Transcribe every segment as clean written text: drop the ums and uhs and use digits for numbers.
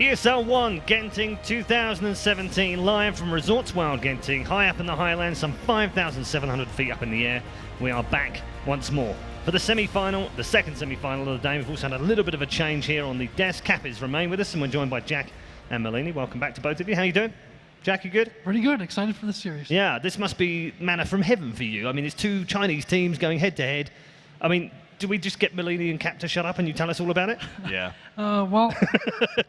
ESL One Genting 2017, live from Resorts World Genting, high up in the highlands, some 5,700 feet up in the air. We are back once more for the semi-final, the second semi-final of the day. We've also had a little bit of a change here on the desk. Cappies remain with us, and we're joined by Jack and Malini. Welcome back to both of you. How you doing? Jack, you good? Pretty good. Excited for the series. Yeah, this must be manna from heaven for you. I mean, it's two Chinese teams going head-to-head. I mean, do we just get Malini and Cap to shut up and you tell us all about it? Yeah. Well,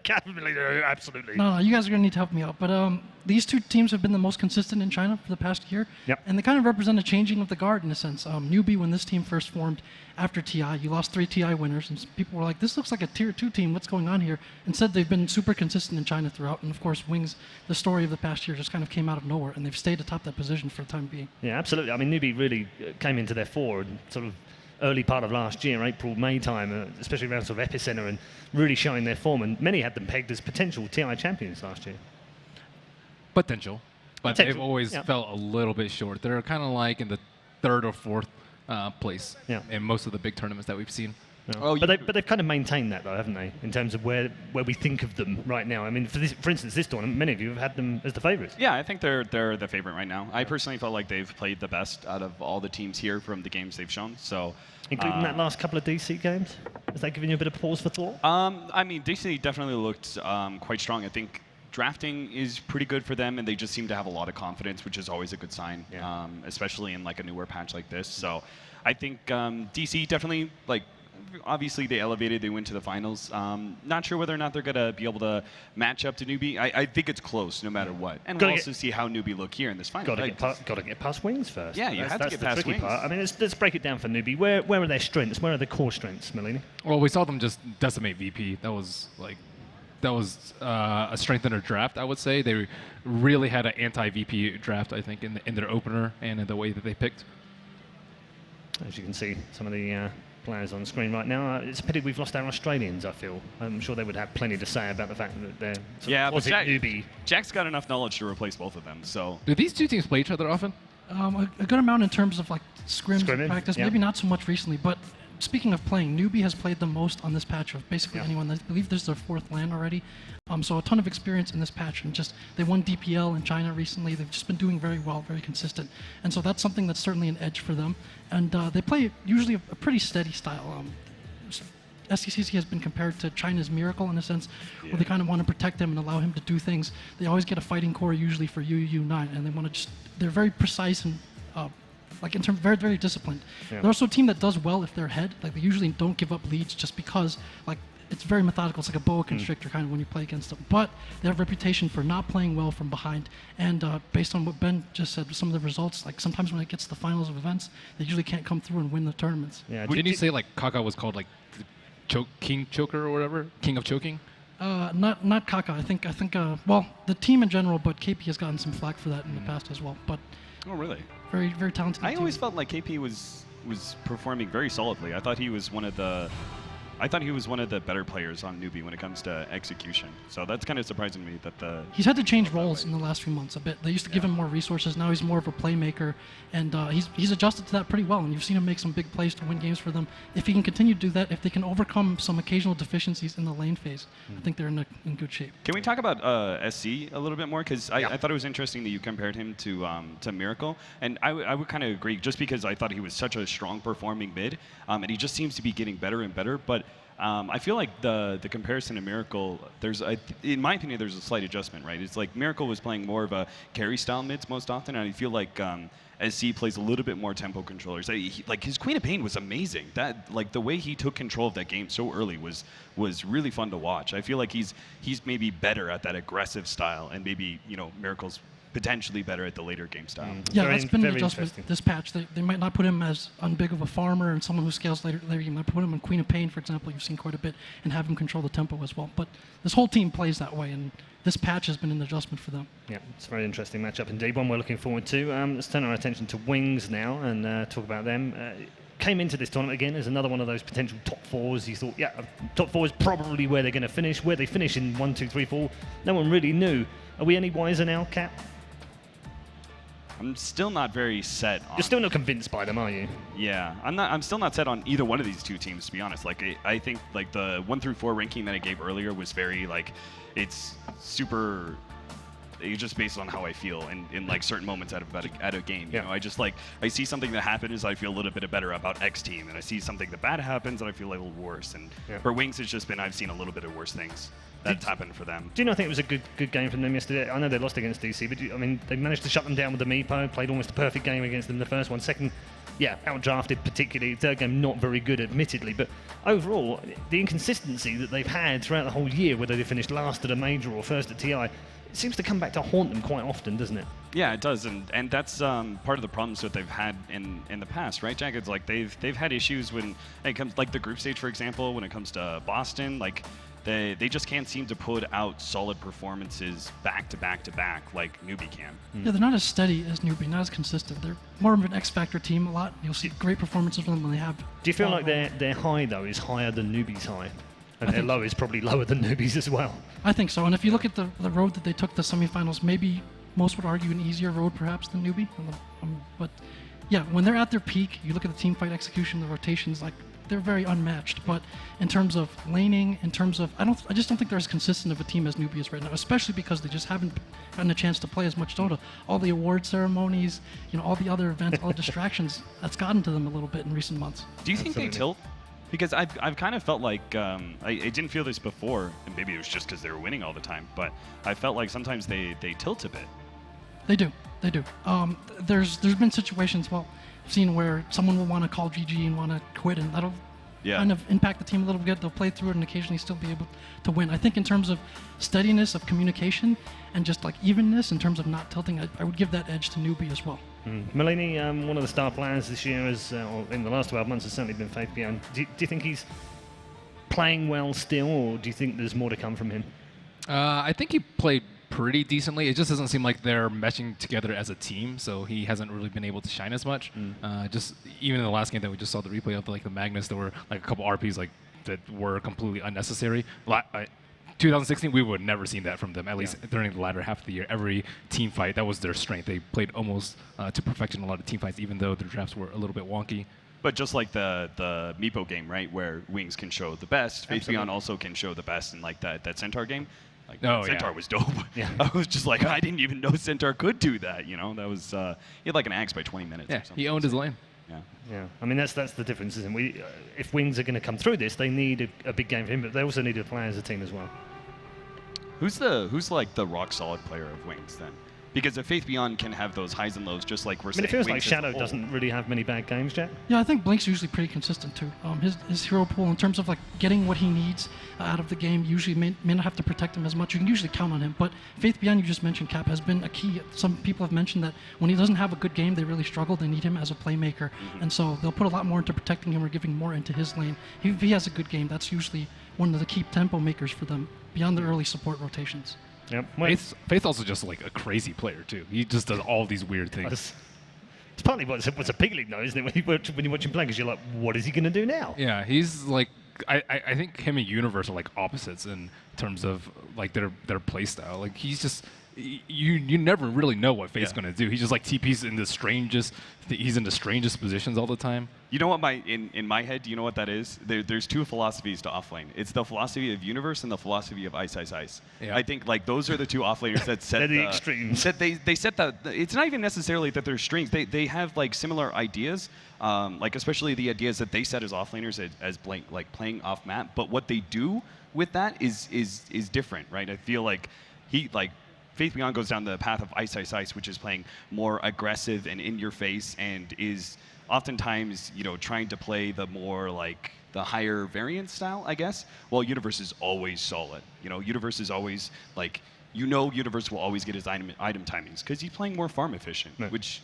Cap and Malini, absolutely. no, you guys are going to need to help me out. But these two teams have been the most consistent in China for the past year. Yep. And they kind of represent a changing of the guard in a sense. Newbee, when this team first formed after TI, you lost 3 TI winners. And people were like, this looks like a tier 2 team. What's going on here? Instead, they've been super consistent in China throughout. And of course, Wings, the story of the past year, just kind of came out of nowhere. And they've stayed atop that position for the time being. Yeah, absolutely. I mean, Newbee really came into their fore and sort of early part of last year, April, May time, especially around sort of epicenter, and really showing their form. And many had them pegged as potential TI champions last year. Potential, but they've always yeah. felt a little bit short. They're kind of like in the 3rd or 4th place in most of the big tournaments that we've seen. Yeah. Oh, but they've kind of maintained that, though, haven't they, in terms of where we think of them right now? I mean, for instance, this tournament, many of you have had them as the favourites. Yeah, I think they're the favorite right now. I personally felt like they've played the best out of all the teams here from the games they've shown. So, including that last couple of DC games, has that given you a bit of pause for thought? I mean, DC definitely looked quite strong. I think drafting is pretty good for them, and they just seem to have a lot of confidence, which is always a good sign, especially in like a newer patch like this. So, I think DC definitely like. Obviously, they elevated. They went to the finals. Not sure whether or not they're going to be able to match up to Newbee. I think it's close no matter what. And we'll also see how Newbee look here in this final. Got to get past Wings first. Yeah, you have to get past Wings. Part. I mean, let's break it down for Newbee. Where are their strengths? Where are their core strengths, Malini? Well, we saw them just decimate VP. That was a strength in their draft, I would say. They really had an anti-VP draft, I think, in their opener and in the way that they picked. As you can see, some of the players on screen right now. It's a pity we've lost our Australians, I feel. I'm sure they would have plenty to say about the fact that they're but Newbee. Jack's got enough knowledge to replace both of them. So do these two teams play each other often? A good amount in terms of like scrims practice. Yeah. Maybe not so much recently, but speaking of playing, Newbee has played the most on this patch of basically anyone. I believe this is their 4th LAN already. So a ton of experience in this patch, and just they won DPL in China recently. They've just been doing very well, very consistent, and so that's something that's certainly an edge for them. And they play usually a pretty steady style. SCCC has been compared to China's Miracle in a sense, where they kind of want to protect him and allow him to do things. They always get a fighting core usually for UU9, and they want to they're very precise and like in terms very, very disciplined. Yeah. They're also a team that does well if they're ahead. Like they usually don't give up leads just because like it's very methodical. It's like a boa constrictor kind of when you play against them. But they have a reputation for not playing well from behind. And based on what Ben just said, some of the results, like sometimes when it gets to the finals of events, they usually can't come through and win the tournaments. Yeah. Didn't you say like Kaka was called like the King Choker or whatever? King of Choking? Not Kaka. I think well, the team in general, but KP has gotten some flack for that in the past as well. But oh really? Very, very talented. I always felt like KP was performing very solidly. I thought he was one of the better players on Newbee when it comes to execution. So that's kind of surprising to me that he's had to change roles in the last few months a bit. They used to give him more resources. Now he's more of a playmaker, and he's adjusted to that pretty well. And you've seen him make some big plays to win games for them. If he can continue to do that, if they can overcome some occasional deficiencies in the lane phase, I think they're in good shape. Can we talk about SC a little bit more? Because I thought it was interesting that you compared him to Miracle, and I would kind of agree, just because I thought he was such a strong performing mid, and he just seems to be getting better and better. But I feel like the comparison to Miracle, in my opinion, there's a slight adjustment, right? It's like Miracle was playing more of a carry style mids most often, and I feel like SC plays a little bit more tempo controllers. Like his Queen of Pain was amazing. That like the way he took control of that game so early was really fun to watch. I feel like he's maybe better at that aggressive style, and maybe Miracle's potentially better at the later game style. Yeah, that's been an adjustment this patch. They might not put him as unbig of a farmer and someone who scales later. You might put him in Queen of Pain, for example, you've seen quite a bit, and have him control the tempo as well. But this whole team plays that way, and this patch has been an adjustment for them. Yeah, it's a very interesting matchup indeed, one we're looking forward to. Let's turn our attention to Wings now and talk about them. Came into this tournament again as another one of those potential top 4s. You thought, top 4 is probably where they're going to finish. Where they finish in 1, 2, 3, 4, no one really knew. Are we any wiser now, Cap? I'm still not very set on. You're still not convinced by them, are you? Yeah, I'm still not set on either one of these two teams, to be honest. Like, I think like the 1 through 4 ranking that I gave earlier was very like, it's super. It's just based on how I feel in like certain moments at a game. You know, I just like I see something that happens, I feel a little bit better about X team, and I see something that bad happens, and I feel a little worse. And for Wings, it's just been I've seen a little bit of worse things that's happened for them. Do you not think it was a good game from them yesterday? I know they lost against DC, but I mean they managed to shut them down with the Meepo. Played almost a perfect game against them the first one. Second, outdrafted particularly. Third game not very good, admittedly, but overall the inconsistency that they've had throughout the whole year, whether they finished last at a major or first at TI. It seems to come back to haunt them quite often, doesn't it? Yeah, it does, and that's part of the problems that they've had in the past, right, Jack? It's like they've had issues when it comes, like the group stage, for example, when it comes to Boston, like they just can't seem to put out solid performances back to back to back like Newbee can. Yeah, they're not as steady as Newbee, not as consistent. They're more of an X-Factor team a lot. You'll see great performances from them when they have. Do you feel like their high, though, is higher than Newbee's high? And their low is probably lower than Newbee's as well. I think so. And if you look at the road that they took the semifinals, maybe most would argue an easier road perhaps than Newbee. But yeah, when they're at their peak, you look at the team fight execution, the rotations, like they're very unmatched. But in terms of laning, in terms of, I just don't think they're as consistent of a team as Newbee is right now, especially because they just haven't gotten a chance to play as much Dota. All the award ceremonies, all the other events, all the distractions, that's gotten to them a little bit in recent months. Do you think they tilt? Because I've kind of felt like I didn't feel this before, and maybe it was just because they were winning all the time, but I felt like sometimes they tilt a bit. They do. There's been situations, I've seen where someone will want to call GG and want to quit, and that'll kind of impact the team a little bit. They'll play through it and occasionally still be able to win. I think in terms of steadiness of communication and just like evenness in terms of not tilting, I would give that edge to Newbee as well. Mullany, one of the star players this year, or in the last 12 months, has certainly been Faith Beyond. Do you think he's playing well still, or do you think there's more to come from him? I think he played pretty decently. It just doesn't seem like they're meshing together as a team, so he hasn't really been able to shine as much. Just even in the last game that we just saw the replay of, like the Magnus, there were like a couple RPs like that were completely unnecessary. 2016, we would have never seen that from them, at least during the latter half of the year. Every team fight, that was their strength. They played almost to perfection in a lot of team fights, even though their drafts were a little bit wonky. But just like the Meepo game, right, where Wings can show the best, Faith Beyond also can show the best in like that Centaur game. Like, Centaur was dope. I was just like, I didn't even know Centaur could do that. That was he had like an axe by 20 minutes. Yeah, or something. he owned his lane. Yeah. I mean, that's the difference, isn't it? If Wings are going to come through this, they need a big game for him, but they also need to play as a team as well. Who's like the rock solid player of Wings then? Because if Faith Beyond can have those highs and lows, just like we're saying. It feels like Wings Shadow doesn't really have many bad games, Jack. Yeah, I think Blink's usually pretty consistent too. His hero pool in terms of like getting what he needs out of the game usually may not have to protect him as much. You can usually count on him. But Faith Beyond, you just mentioned, Cap, has been a key. Some people have mentioned that when he doesn't have a good game, they really struggle. They need him as a playmaker, and so they'll put a lot more into protecting him or giving more into his lane. If he has a good game, that's usually one of the key tempo makers for them beyond the early support rotations. Yep. Faith also just like a crazy player too. He just does all these weird things. It's partly what's a pig league, though, isn't it? When you watch him play, because you're like, what is he going to do now? Yeah, he's like, I think him and Universe are like opposites in terms of like their play style. Like he's just, you never really know what Faith's going to do. He just like TP's in the strangest, he's in the strangest positions all the time. You know what in my head, do you know what that is? There's two philosophies to offlane. It's the philosophy of Universe and the philosophy of Ice Ice Ice. Yeah. I think like those are the two offlaners that set the extremes. They set the. It's not even necessarily that they're strings. They have like similar ideas, like especially the ideas that they set as offlaners as blank, like playing off map. But what they do with that is different, right? I feel like Faith Beyond goes down the path of Ice Ice Ice, which is playing more aggressive and in your face, and is oftentimes, trying to play the more like the higher variant style, I guess. While Universe is always solid. Universe is always like, Universe will always get his item timings because he's playing more farm efficient, which,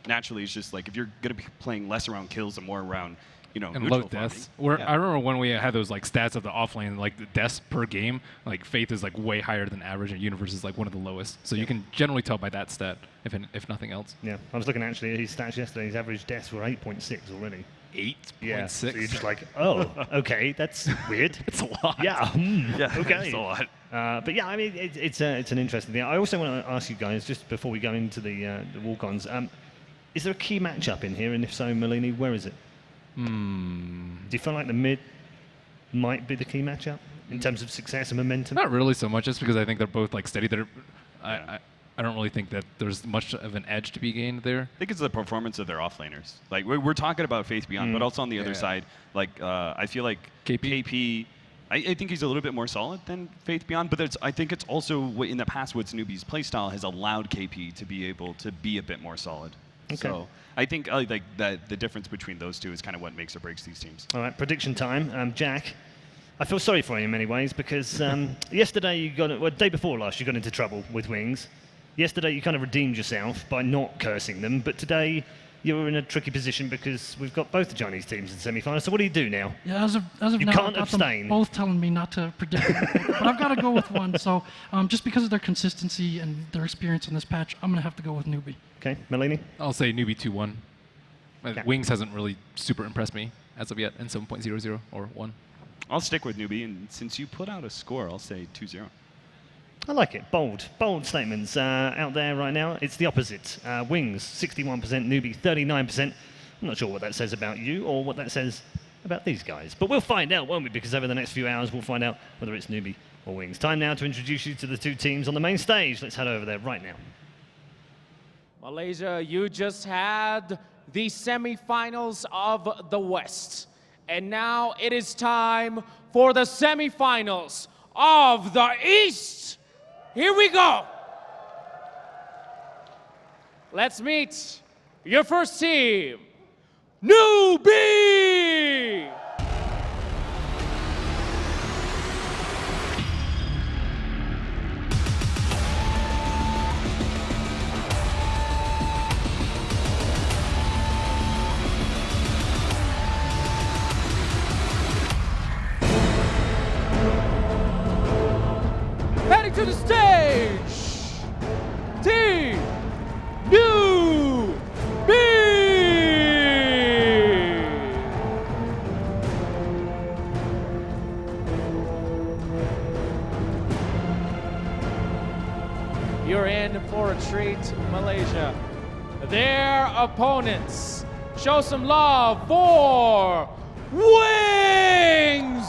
naturally is just like if you're going to be playing less around kills and more around, and low deaths. I remember when we had those like stats of the offlane, like the deaths per game, like Faith is like way higher than average, and Universe is like one of the lowest. So you can generally tell by that stat, if nothing else. Yeah, I was looking actually at his stats yesterday. His average deaths were 8.6 already. 8.6. Yeah, so you're just like, oh, okay, that's weird. It's a lot. Yeah, Yeah, okay. it's a lot. But yeah, I mean, it's an interesting thing. I also want to ask you guys, just before we go into the walk-ons, is there a key matchup in here? And if so, Malini, where is it? Do you feel like the mid might be the key matchup in terms of success and momentum? Not really so much, just because I think they're both like steady. I don't really think that there's much of an edge to be gained there. I think it's the performance of their offlaners. Like we're talking about Faith Beyond, but also on the other side, like I feel like KP. I think he's a little bit more solid than Faith Beyond, but I think it's also in the past what's Newbee's playstyle has allowed KP to be able to be a bit more solid. Okay. So I think like that the difference between those two is kind of what makes or breaks these teams. All right, prediction time. Jack, I feel sorry for you in many ways because yesterday day before last you got into trouble with Wings. Yesterday you kind of redeemed yourself by not cursing them, but today you're in a tricky position because we've got both the Chinese teams in semi-final. So what do you do now? Yeah, as of you now, can't I've got abstain. them both telling me not to predict, but I've got to go with one. So just because of their consistency and their experience in this patch, I'm going to have to go with Newbee. Okay, Malini? I'll say Newbee 2-1. Okay. Wings hasn't really super impressed me as of yet in 7.00 or 1. I'll stick with Newbee, and since you put out a score, I'll say 2-0. I like it. Bold statements out there right now. It's the opposite. Wings, 61%, Newbee, 39%. I'm not sure what that says about you or what that says about these guys. But we'll find out, won't we? Because over the next few hours, we'll find out whether it's Newbee or Wings. Time now to introduce you to the two teams on the main stage. Let's head over there right now. Malaysia, you just had the semifinals of the West. And now it is time for the semifinals of the East. Here we go. Let's meet your first team, Newbee! Heading to the stage, Team Newbee! You're in for a treat, Malaysia. Their opponents, show some love for Wings!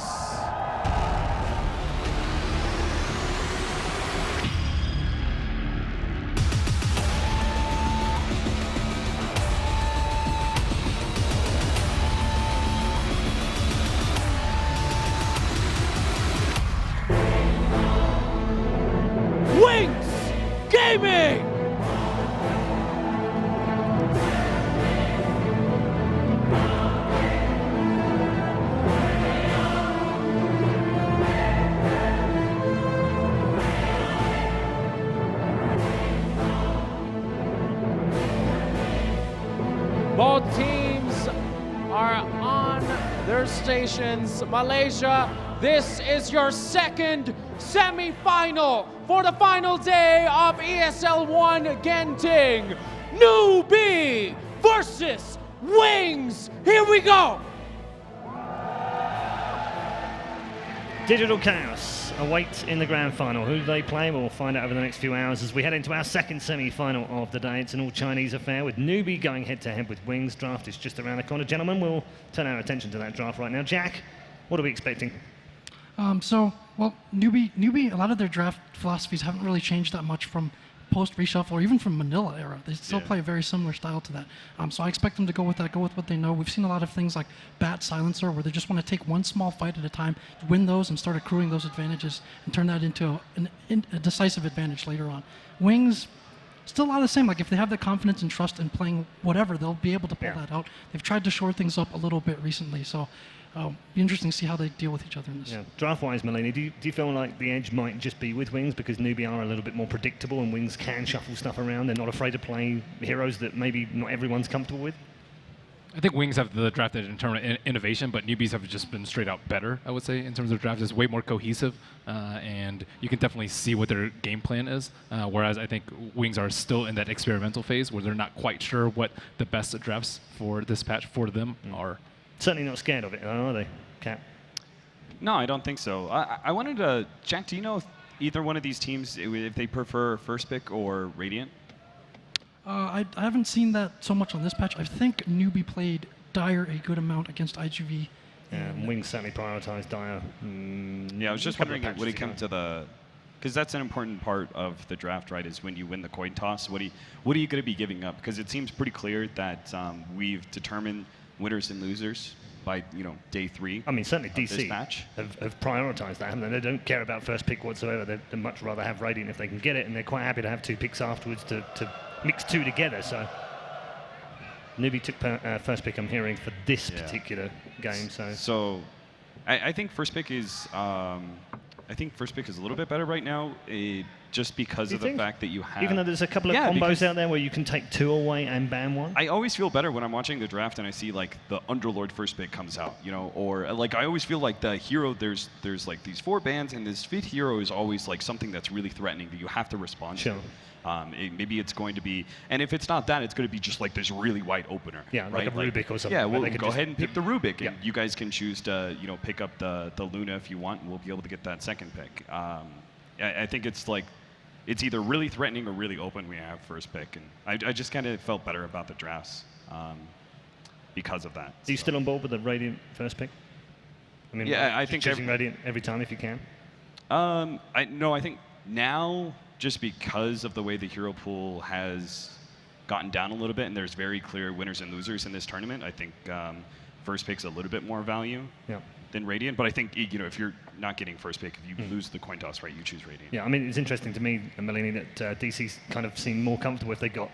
Wings Gaming! Both teams are on their stations. Malaysia, this is your second semi-final for the final day of ESL One Genting. Newbee versus Wings. Here we go. Digital Chaos await in the grand final. Who do they play? We'll find out over the next few hours as we head into our second semi-final of the day. It's an all-Chinese affair with Newbee going head-to-head with Wings. Draft is just around the corner. Gentlemen, we'll turn our attention to that draft right now. Jack, what are we expecting? Well, Newbee, a lot of their draft philosophies haven't really changed that much from post-reshuffle or even from Manila era. They still play a very similar style to that. So I expect them to go with that, go with what they know. We've seen a lot of things like Bat Silencer, where they just want to take one small fight at a time, win those, and start accruing those advantages, and turn that into a decisive advantage later on. Wings, still a lot of the same. Like, if they have the confidence and trust in playing whatever, they'll be able to pull that out. They've tried to shore things up a little bit recently, so be interesting to see how they deal with each other in this. Yeah. Draft-wise, Malini, do you feel like the edge might just be with Wings because Newbee are a little bit more predictable and Wings can shuffle stuff around? They're not afraid to play heroes that maybe not everyone's comfortable with? I think Wings have the drafted in terms of innovation, but Newbees have just been straight out better, I would say, in terms of draft. It's way more cohesive, and you can definitely see what their game plan is, whereas I think Wings are still in that experimental phase where they're not quite sure what the best drafts for this patch for them are. Certainly not scared of it, are they, Cap? No, I don't think so. I wanted to, Jack, do you know if either one of these teams, if they prefer first pick or Radiant? I haven't seen that so much on this patch. I think Newbie played Dire a good amount against IGV. And Wings certainly prioritized Dire. Yeah, I was just wondering, would it come to to the, because that's an important part of the draft, right? Is when you win the coin toss, what are you going to be giving up? Because it seems pretty clear that we've determined winners and losers by day 3. I mean, certainly this DC match. have prioritized that, haven't they? They don't care about first pick whatsoever. They'd much rather have Radiant if they can get it, and they're quite happy to have 2 picks afterwards to mix 2 together. So Newbie took first pick, I'm hearing, for this particular game. So I think first pick is a little bit better right now, just because of the fact that you have. Even though there's a couple of combos out there where you can take 2 away and ban 1. I always feel better when I'm watching the draft and I see like the Underlord first pick comes out, or like I always feel like the hero. There's like these 4 bans, and this 5th hero is always like something that's really threatening that you have to respond to. Maybe it's going to be, and if it's not that, it's going to be just like this really wide opener. Yeah, right? like a Rubik or something. Yeah, we'll go ahead and pick the Rubik, Yeah. and you guys can choose to pick up the Luna if you want, and we'll be able to get that second pick. I think it's like it's either really threatening or really open. We have first pick, and I just kind of felt better about the drafts because of that. Are you still on board with the Radiant first pick? I mean, yeah, I think choosing Radiant every time if you can. I think now, just because of the way the hero pool has gotten down a little bit, and there's very clear winners and losers in this tournament, I think first pick's a little bit more value than Radiant. But I think if you're not getting first pick, if you lose the coin toss, right, you choose Radiant. Yeah, I mean, it's interesting to me, Melanie, that DC's kind of seemed more comfortable if they got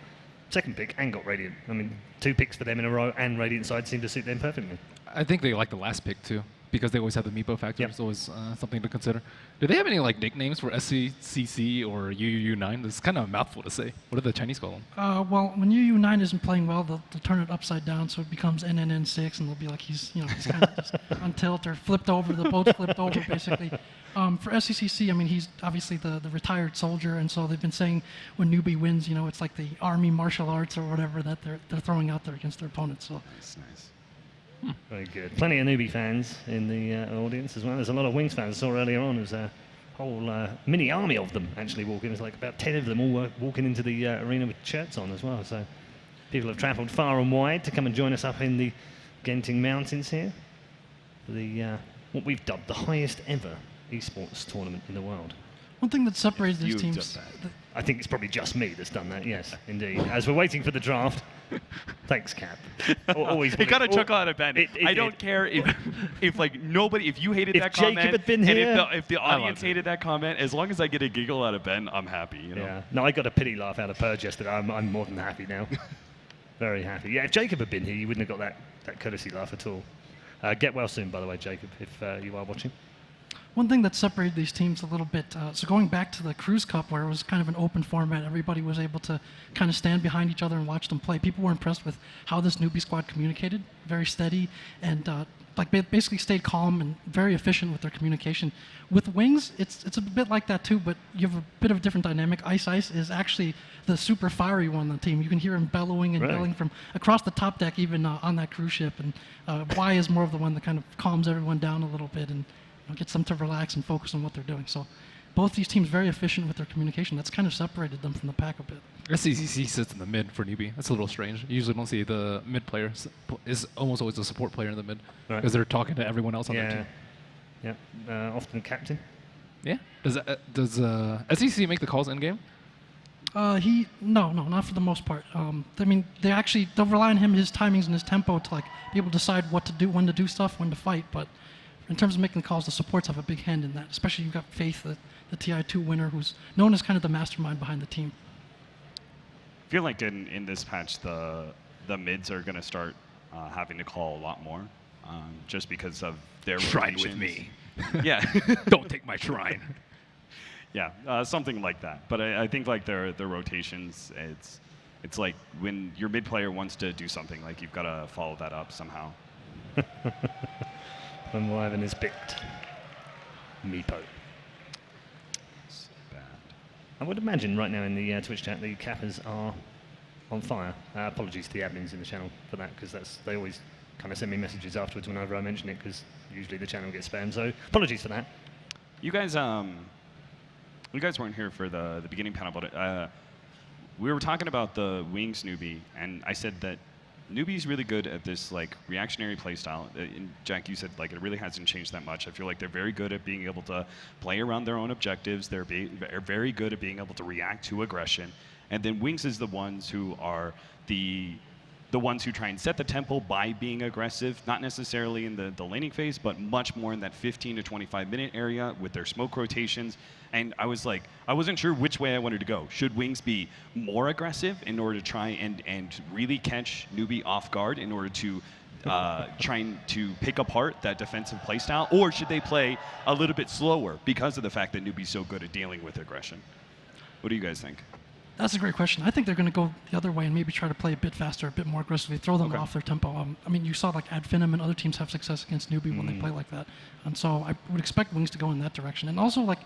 second pick and got Radiant. I mean, 2 picks for them in a row, and Radiant side seemed to suit them perfectly. I think they like the last pick too, because they always have the Meepo factor. Yep. It's always something to consider. Do they have any like nicknames for SCCC or UUU9? This is kind of a mouthful to say. What do the Chinese call them? Well, when UU9 isn't playing well, they'll turn it upside down, so it becomes NNN6, and they'll be like he's kind of just on tilt or flipped over. The boat's flipped over, basically. For SCCC, I mean, he's obviously the retired soldier, and so they've been saying when Newbie wins, it's like the army martial arts or whatever that they're throwing out there against their opponents. So. That's nice. Very good. Plenty of Newbie fans in the audience as well. There's a lot of Wings fans. I saw earlier on there's a whole mini army of them actually walking. There's like about 10 of them all walking into the arena with shirts on as well. So people have travelled far and wide to come and join us up in the Genting Mountains here for the what we've dubbed the highest ever esports tournament in the world. One thing that separates these You've teams. done that. I think it's probably just me that's done that, yes, indeed. As we're waiting for the draft, thanks, Cap. Always You gotta chuckle out of Ben. I don't care if like nobody, if you hated If that Jacob comment, had been and here, if the audience hated that comment, as long as I get a giggle out of Ben, I'm happy. Yeah. No, I got a pity laugh out of Purge yesterday. I'm more than happy now. Very happy. Yeah, if Jacob had been here, you wouldn't have got that courtesy laugh at all. Get well soon, by the way, Jacob, if you are watching. One thing that separated these teams a little bit, so going back to the Cruise Cup where it was kind of an open format, everybody was able to kind of stand behind each other and watch them play. People were impressed with how this Newbie squad communicated, very steady, and basically stayed calm and very efficient with their communication. With Wings, it's a bit like that too, but you have a bit of a different dynamic. Ice is actually the super fiery one on the team. You can hear him bellowing and yelling from across the top deck, even on that cruise ship. And Y is more of the one that kind of calms everyone down a little bit and gets them to relax and focus on what they're doing. So both these teams very efficient with their communication. That's kind of separated them from the pack a bit. SCCC sits in the mid for Newbie. That's a little strange. You usually don't see the mid player is almost always a support player in the mid because they're talking to everyone else on their team. Yeah, often captain. Yeah. Does SCCC make the calls in game? No, not for the most part. I mean, they'll rely on him, his timings and his tempo to be able to decide what to do, when to do stuff, when to fight. But in terms of making the calls, the supports have a big hand in that. Especially you've got Faith, the TI2 winner, who's known as kind of the mastermind behind the team. I feel like in this patch, the mids are going to start having to call a lot more, just because of their Shrine rotations. with me. Yeah. Don't take my shrine. Yeah, something like that. But I think like their rotations, it's like when your mid player wants to do something, like you've got to follow that up somehow. When Wyvern is picked. Meepo. It's bad. I would imagine right now in the Twitch chat the Cappers are on fire. Apologies to the admins in the channel for that, because they always kind of send me messages afterwards whenever I mention it, because usually the channel gets spammed. So apologies for that. You guys weren't here for the beginning panel, but we were talking about the Wings Newbee, and I said that Newbee's really good at this like reactionary playstyle. And Jack, you said like it really hasn't changed that much. I feel like they're very good at being able to play around their own objectives. They're very good at being able to react to aggression. And then Wings is the ones who are the ones who try and set the tempo by being aggressive, not necessarily in the laning phase, but much more in that 15 to 25 minute area with their smoke rotations. And I was like, I wasn't sure which way I wanted to go. Should Wings be more aggressive in order to try and really catch Newbee off guard in order to trying to pick apart that defensive playstyle, or should they play a little bit slower because of the fact that Newbee's so good at dealing with aggression? What do you guys think? That's a great question. I think they're going to go the other way and maybe try to play a bit faster, a bit more aggressively, throw them off their tempo. I mean, you saw like Adfinum and other teams have success against Newbee when they play like that. And so I would expect Wings to go in that direction. And also, like,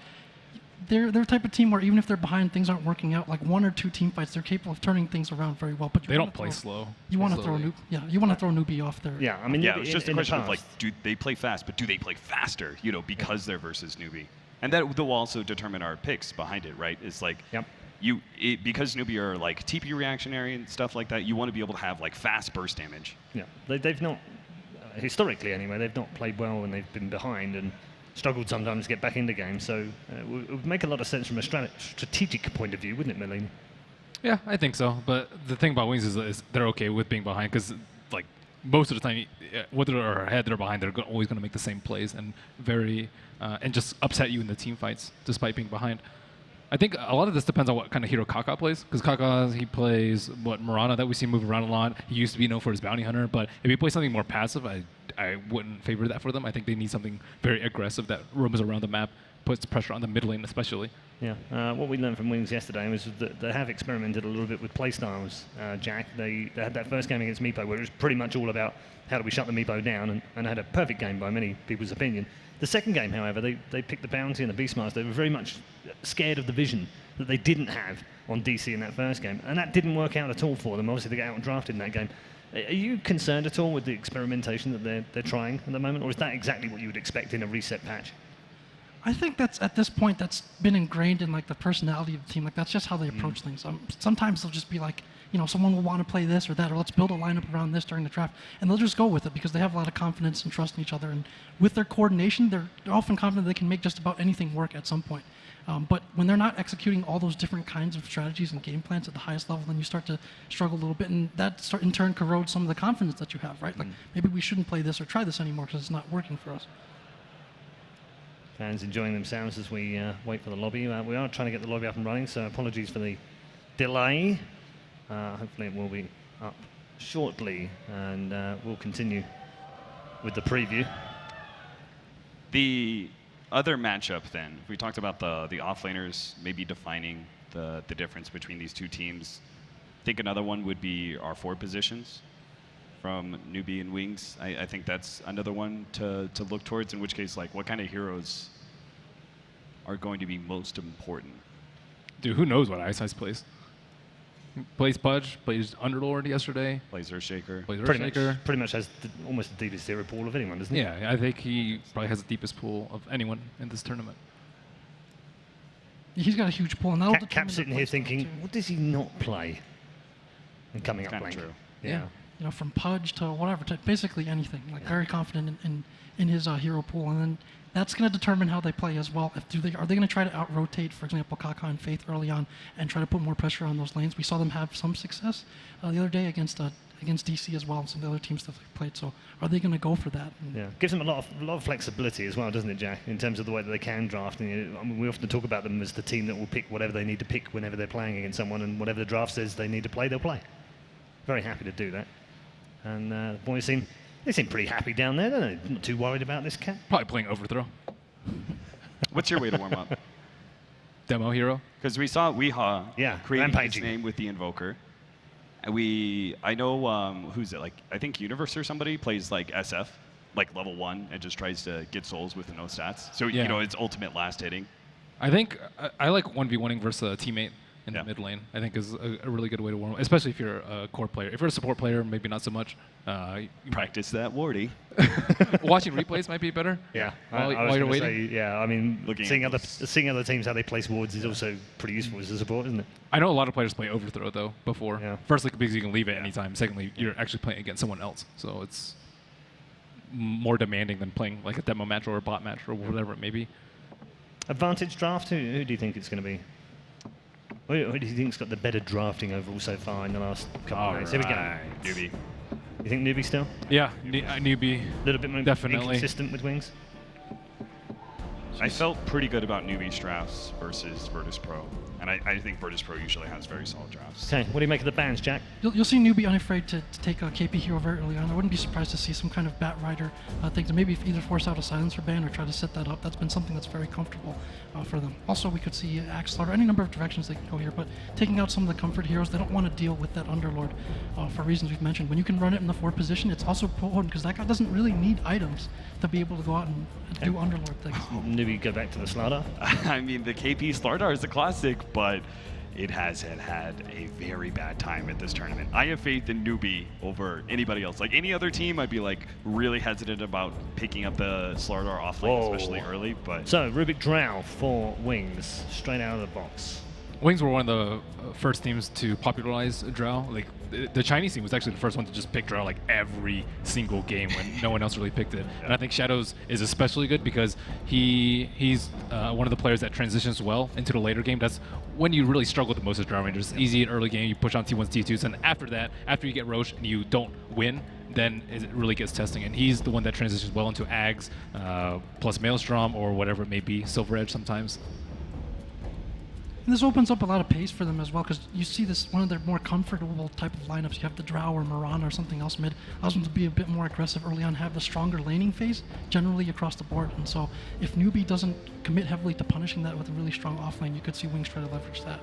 they're the type of team where even if they're behind, things aren't working out. Like 1 or 2 team fights, they're capable of turning things around very well. But They don't play slow. You want to throw Newbee off there. Yeah, I mean, Yeah, it was just a question of like, past, do they play fast, but do they play faster? You know, because they're versus Newbee, and that will also determine our picks behind it, right? It's like, because Newbee are like TP reactionary and stuff like that, you want to be able to have like fast burst damage. Yeah, they've not, historically anyway, they've not played well when they've been behind and struggled sometimes to get back into games. So it would make a lot of sense from a strategic point of view, wouldn't it, Melanie? Yeah, I think so. But the thing about Wings is they're okay with being behind because, like, most of the time, whether they're ahead or behind, they're always going to make the same plays and and just upset you in the team fights despite being behind. I think a lot of this depends on what kind of hero Kaka plays, because Kaka, he plays Mirana that we see move around a lot. He used to be known for his bounty hunter, but if he plays something more passive, I wouldn't favor that for them. I think they need something very aggressive that roams around the map, puts pressure on the mid lane especially. Yeah, what we learned from Wings yesterday was that they have experimented a little bit with playstyles, Jack. They had that first game against Meepo where it was pretty much all about how do we shut the Meepo down, and had a perfect game by many people's opinion. The second game, however, they picked the bounty and the Beastmaster. They were very much scared of the vision that they didn't have on DC in that first game, and that didn't work out at all for them. Obviously, they got out and drafted in that game. Are you concerned at all with the experimentation that they're trying at the moment, or is that exactly what you would expect in a reset patch? I think that's at this point that's been ingrained in like the personality of the team. Like that's just how they approach things. Sometimes they'll just be like, you know, someone will want to play this or that, or let's build a lineup around this during the draft, and they'll just go with it because they have a lot of confidence and trust in each other. And with their coordination, they're often confident they can make just about anything work at some point. But when they're not executing all those different kinds of strategies and game plans at the highest level, then you start to struggle a little bit, and that in turn corrodes some of the confidence that you have, right? Like maybe we shouldn't play this or try this anymore because it's not working for us. Fans enjoying themselves as we wait for the lobby. We are trying to get the lobby up and running, so apologies for the delay. Hopefully it will be up shortly, and we'll continue with the preview. The other matchup then, we talked about the offlaners maybe defining the difference between these two teams. I think another one would be our forward positions from Newbee and Wings. I think that's another one to look towards, in which case, like, what kind of heroes are going to be most important? Dude, who knows what Ice plays? Plays Pudge, plays Underlord yesterday. Plays Earthshaker. Plays Pretty much has almost the deepest hero pool of anyone, doesn't he? Yeah, I think he probably has the deepest pool of anyone in this tournament. He's got a huge pool, and that'll determine Cap's their sitting here playstyle, thinking, too. what does he not play? And coming up Kinda blank. true. Yeah. You know, from Pudge to whatever, to basically anything. Like very confident in his hero pool, and then that's going to determine how they play as well. Are they going to try to out-rotate, for example, Kaka and Faith early on, and try to put more pressure on those lanes? We saw them have some success the other day against DC as well, and some of the other teams that they played. So are they going to go for that? Yeah, gives them a lot of flexibility as well, doesn't it, Jack? In terms of the way that they can draft. And, I mean, we often talk about them as the team that will pick whatever they need to pick whenever they're playing against someone, and whatever the draft says they need to play, they'll play. Very happy to do that. And the boys seem pretty happy down there, don't they? Not too worried about this cat. Probably playing Overthrow. What's your way to warm up? Demo hero. Because we saw Weehaw creating his rampaging. name with the Invoker. And I know, who's it? Like, I think Universe or somebody plays like SF, like level 1, and just tries to get souls with no stats. So, Yeah. you know, it's ultimate last hitting. I think I like 1v1ing versus a teammate. in the mid lane. I think is a really good way to warm up, especially if you're a core player. If you're a support player, maybe not so much. Practice that, Wardy. Watching replays might be better. Yeah, While I was you're gonna waiting. say, yeah, I mean, Looking seeing at other teams how they place wards is also pretty useful as a support, isn't it? I know a lot of players play overthrow though before. Yeah. Firstly, because you can leave it anytime. Secondly, you're actually playing against someone else, so it's more demanding than playing like a demo match or a bot match or whatever it may be. Advantage draft. Who do you think it's going to be? Who do you think's got the better drafting overall so far in the last couple of days? Here we go. Newbee. You think Newbee still? Yeah, Newbie. A little bit more Definitely. inconsistent with wings. I felt pretty good about Newbee's drafts versus virtus.pro. And I think virtus.pro usually has very solid drafts. Okay, what do you make of the bans, Jack? You'll see Newbee unafraid to take a KP hero very early on. I wouldn't be surprised to see some kind of Bat Rider thing to maybe either force out a silencer ban or try to set that up. That's been something that's very comfortable for them. Also, we could see Axe Slaughter, any number of directions they can go here, but taking out some of the comfort heroes, they don't want to deal with that Underlord for reasons we've mentioned. When you can run it in the 4 position, it's also potent because that guy doesn't really need items to be able to go out and do Underlord things. Newbee go back to the Slardar. I mean, the KP Slardar is a classic, but it has had a very bad time at this tournament. I have faith in Newbee over anybody else. Like any other team, I'd be like really hesitant about picking up the Slardar off lane, especially early. But So Rubik Drow for wings, straight out of the box. Wings were one of the first teams to popularize Drow. Like the Chinese team was actually the first one to just pick Drow like every single game when no one else really picked it. And I think Shadows is especially good because he's one of the players that transitions well into the later game. That's when you really struggle the most as Drow Rangers. It's easy in early game, you push on T1s, T2s, and after that, after you get Roche and you don't win, then it really gets testing. And he's the one that transitions well into Ags, plus Maelstrom or whatever it may be, Silver Edge sometimes. And this opens up a lot of pace for them as well, because you see this one of their more comfortable type of lineups. You have the Drow or Mirana or something else mid. Allows them to be a bit more aggressive early on, have the stronger laning phase generally across the board. And so if Newbee doesn't commit heavily to punishing that with a really strong offlane, you could see Wings try to leverage that.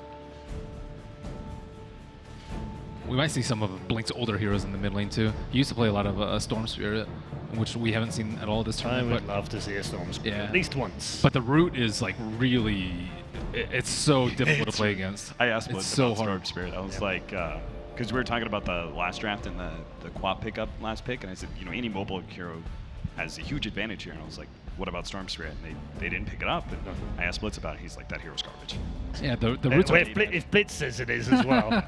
We might see some of Blink's older heroes in the mid lane too. He used to play a lot of Storm Spirit, which we haven't seen at all this I tournament. would love to see a Storm Spirit at least once. But the root is like really, it's so difficult to play against. I asked It's Blitz so about hard. Storm Spirit. I was like, because we were talking about the last draft and the quad pickup last pick, and I said, you know, any mobile hero has a huge advantage here. And I was like, what about Storm Spirit? And they didn't pick it up. And I asked Blitz about it. He's like, that hero's garbage. Yeah, the roots are. If Blitz says it is as well.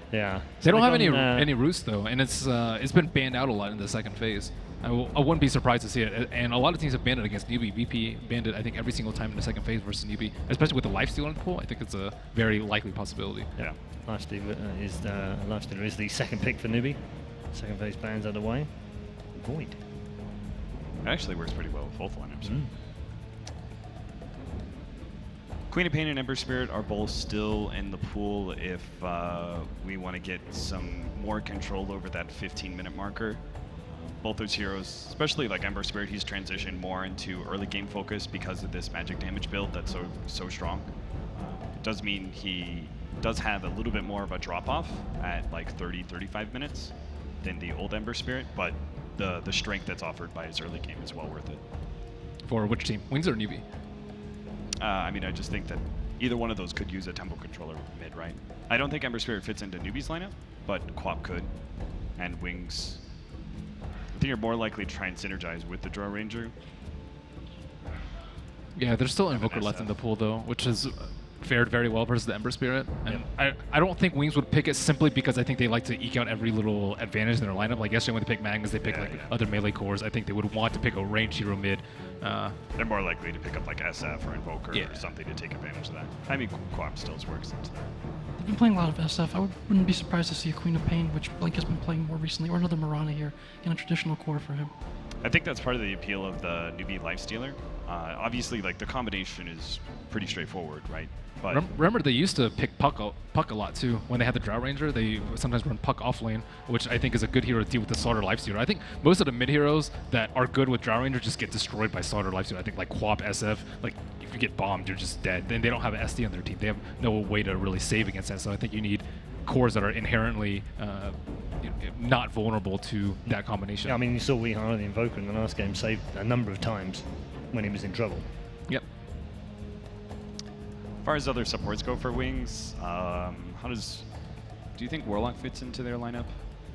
Yeah. They don't have They've gone, any roots though, and it's been banned out a lot in the second phase. I wouldn't be surprised to see it, and a lot of teams have banned it against Newbee. VP banned it, I think, every single time in the second phase versus Newbee, especially with the lifesteal in the pool. I think it's a very likely possibility. Yeah. Lifestealer is the second pick for Newbee. Second phase bans out of the way. Void. It actually works pretty well with both lineups. Queen of Pain and Ember Spirit are both still in the pool if we want to get some more control over that 15-minute marker. Both those heroes, especially like Ember Spirit, he's transitioned more into early game focus because of this magic damage build that's so strong. It does mean he does have a little bit more of a drop-off at like 30-35 minutes than the old Ember Spirit, but the strength that's offered by his early game is well worth it. For which team? Wings or Newbee? I mean, I just think that either one of those could use a tempo controller mid, right? I don't think Ember Spirit fits into Newbee's lineup, but Quap could. And Wings, I think you're more likely to try and synergize with the Drow Ranger. Yeah, there's still Invoker left in the pool though, which has fared very well versus the Ember Spirit. And I don't think Wings would pick it simply because I think they like to eke out every little advantage in their lineup. Like yesterday when they pick Magnus, they pick other melee cores. I think they would want to pick a ranged hero mid. They're more likely to pick up like SF or Invoker or something to take advantage of that. I mean, Quap still works into that. They've been playing a lot of SF. I wouldn't be surprised to see a Queen of Pain, which Blink has been playing more recently, or another Mirana here in a traditional core for him. I think that's part of the appeal of the Newbee Lifestealer. Obviously, like the combination is pretty straightforward, right? But remember, they used to pick Puck a lot too. When they had the Drow Ranger, they sometimes run Puck off lane, which I think is a good hero to deal with the Slaughter Lifestealer. I think most of the mid heroes that are good with Drow Ranger just get destroyed by Slaughter Lifestealer. I think like Quap, SF, like if you get bombed, you're just dead. Then they don't have an SD on their team. They have no way to really save against that. So I think you need cores that are inherently not vulnerable to that combination. Yeah, I mean, you saw Weehara, the Invoker, in the last game, saved a number of times when he was in trouble. Yep. far as other supports go for Wings, do you think Warlock fits into their lineup?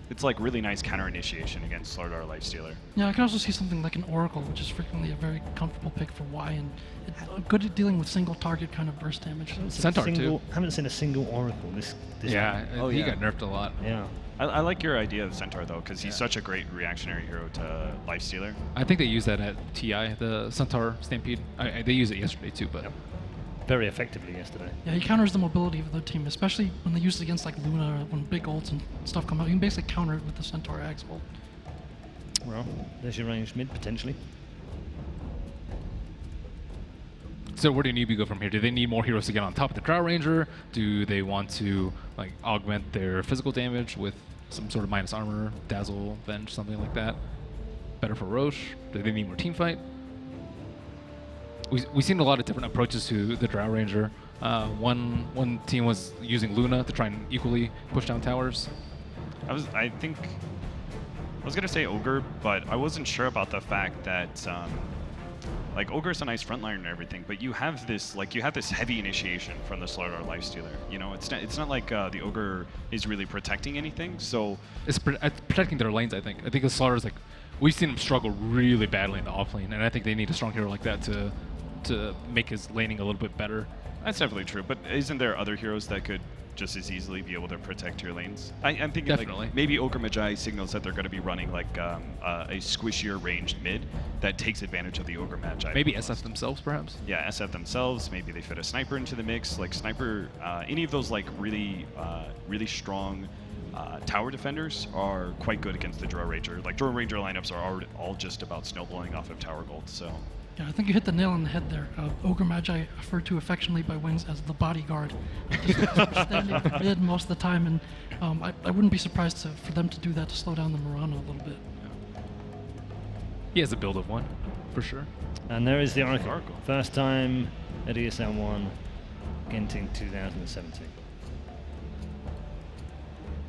It's like really nice counter initiation against Slardar Lifestealer. Yeah, I can also see something like an Oracle, which is frequently a very comfortable pick for Y, and it's good at dealing with single target kind of burst damage. Centaur too. Haven't seen a single Oracle this Yeah, round. he got nerfed a lot. Yeah. I like your idea of Centaur though, because he's such a great reactionary hero to Lifestealer. I think they use that at TI, the Centaur Stampede. They used it yesterday too, but Very effectively yesterday. Yeah, he counters the mobility of the team, especially when they use it against like Luna, when big ults and stuff come out. You can basically counter it with the Centaur Axe ult. Well, there's your ranged mid potentially. So where do Newbee go from here? Do they need more heroes to get on top of the Drow Ranger? Do they want to like augment their physical damage with some sort of minus armor, Dazzle, Venge, something like that? Better for Roche? Do they need more team fight? We've seen a lot of different approaches to the Drow Ranger. One team was using Luna to try and equally push down towers. I was gonna say Ogre, but I wasn't sure about the fact that like Ogre's a nice frontliner and everything, but you have this heavy initiation from the Slardar Lifestealer. You know, it's not like the Ogre is really protecting anything. So It's protecting their lanes, I think. I think the Slaughter's like, we've seen him struggle really badly in the offlane, and I think they need a strong hero like that to make his laning a little bit better. that's definitely true. But isn't there other heroes that could just as easily be able to protect your lanes? I'm thinking Definitely. like maybe Ogre Magi signals that they're going to be running like a squishier ranged mid that takes advantage of the Ogre Magi. Maybe SF themselves, perhaps? Yeah, SF themselves. Maybe they fit a sniper into the mix. Like sniper, any of those like really strong tower defenders are quite good against the Drow Ranger. Like Drow Ranger lineups are all just about snowballing off of tower gold. So Yeah, I think you hit the nail on the head there. Ogre Magi, referred to affectionately by Wings as the bodyguard. Just standing mid most of the time, and I wouldn't be surprised for them to do that to slow down the Murano a little bit. He has a build of one, for sure. And there is the Oracle. First time at ESL One, Genting 2017.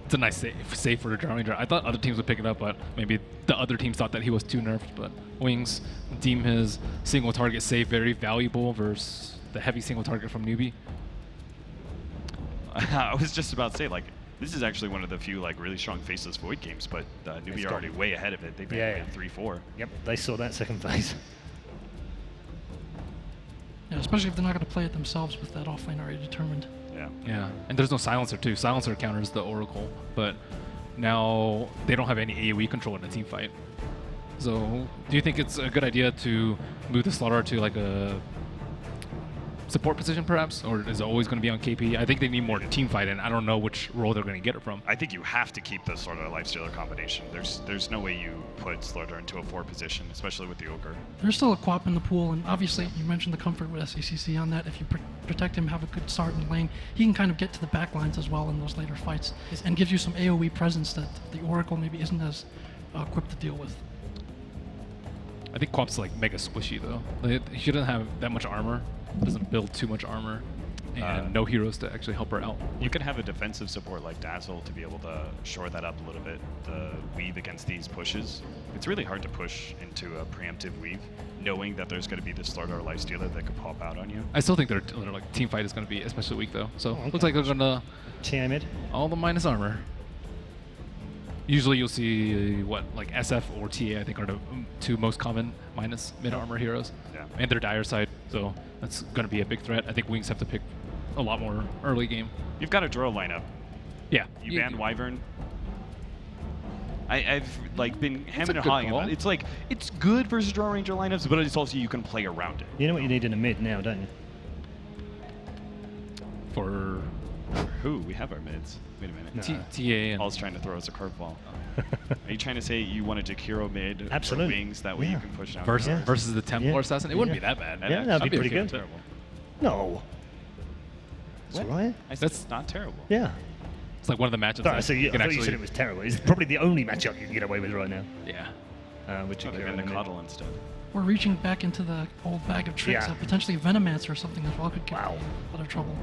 It's a nice save for the Drow Ranger. I thought other teams would pick it up, but maybe the other teams thought that he was too nerfed. But Wings deem his single target save very valuable versus the heavy single target from Newbee. I was just about to say, like, this is actually one of the few like really strong faceless void games, but Newbee are already way ahead of it. They've been 3-4. Yep, they saw that second phase. Yeah, especially if they're not going to play it themselves with that offlane already determined. Yeah. Yeah, and there's no Silencer too. Silencer counters the Oracle, but now they don't have any AoE control in the team fight. So, do you think it's a good idea to move the Slaughter to like a support position perhaps, or is it always going to be on KP? I think they need more team fight, and I don't know which role they're going to get it from. I think you have to keep the Slardar Lifestealer combination. There's no way you put Slardar into a 4 position, especially with the Ogre. There's still a Quap in the pool, and obviously you mentioned the comfort with SACC on that. If you protect him, have a good start in the lane, he can kind of get to the back lines as well in those later fights, and gives you some AoE presence that the Oracle maybe isn't as equipped to deal with. I think Quap's like mega squishy though. He shouldn't have that much armor. Doesn't build too much armor, and no heroes to actually help her out. You could have a defensive support like Dazzle to be able to shore that up a little bit, the weave against these pushes. It's really hard to push into a preemptive weave, knowing that there's going to be this Slardar Lifestealer that could pop out on you. I still think their like team fight is going to be especially weak though. So okay. looks like they're going to TI mid. all the minus armor. Usually you'll see what like SF or TA I think are the two most common minus mid armor heroes. Yeah. And their dire side, so that's going to be a big threat. I think Wings have to pick a lot more early game. You've got a Drow lineup. Yeah. You banned Wyvern. I've like been hemming and good hawing call. about it. It's like it's good versus Drow Ranger lineups, but it's also you can play around it. You know what you need in a mid now, don't you? For Who? We have our mids. Wait a minute. No. TA and Paul's trying to throw us a curveball. Are you trying to say you want a Jakiro mid for Absolutely. Wings? That way you Yeah. can push down. versus, Yeah. versus the Templar Yeah. Assassin? It wouldn't Yeah. be that bad. Yeah, that'd be okay pretty with good. Terrible. No. That's What? right. That's not terrible. Yeah. It's like one of the matchups Sorry, that so you I can thought you actually. said it was terrible. It's probably the only matchup you can get away with right now. Yeah. Which Oh, they're in the Coddle instead. We're reaching back into the old bag of tricks. Yeah. Potentially Venomancer or something as well could get Wow. a lot of trouble.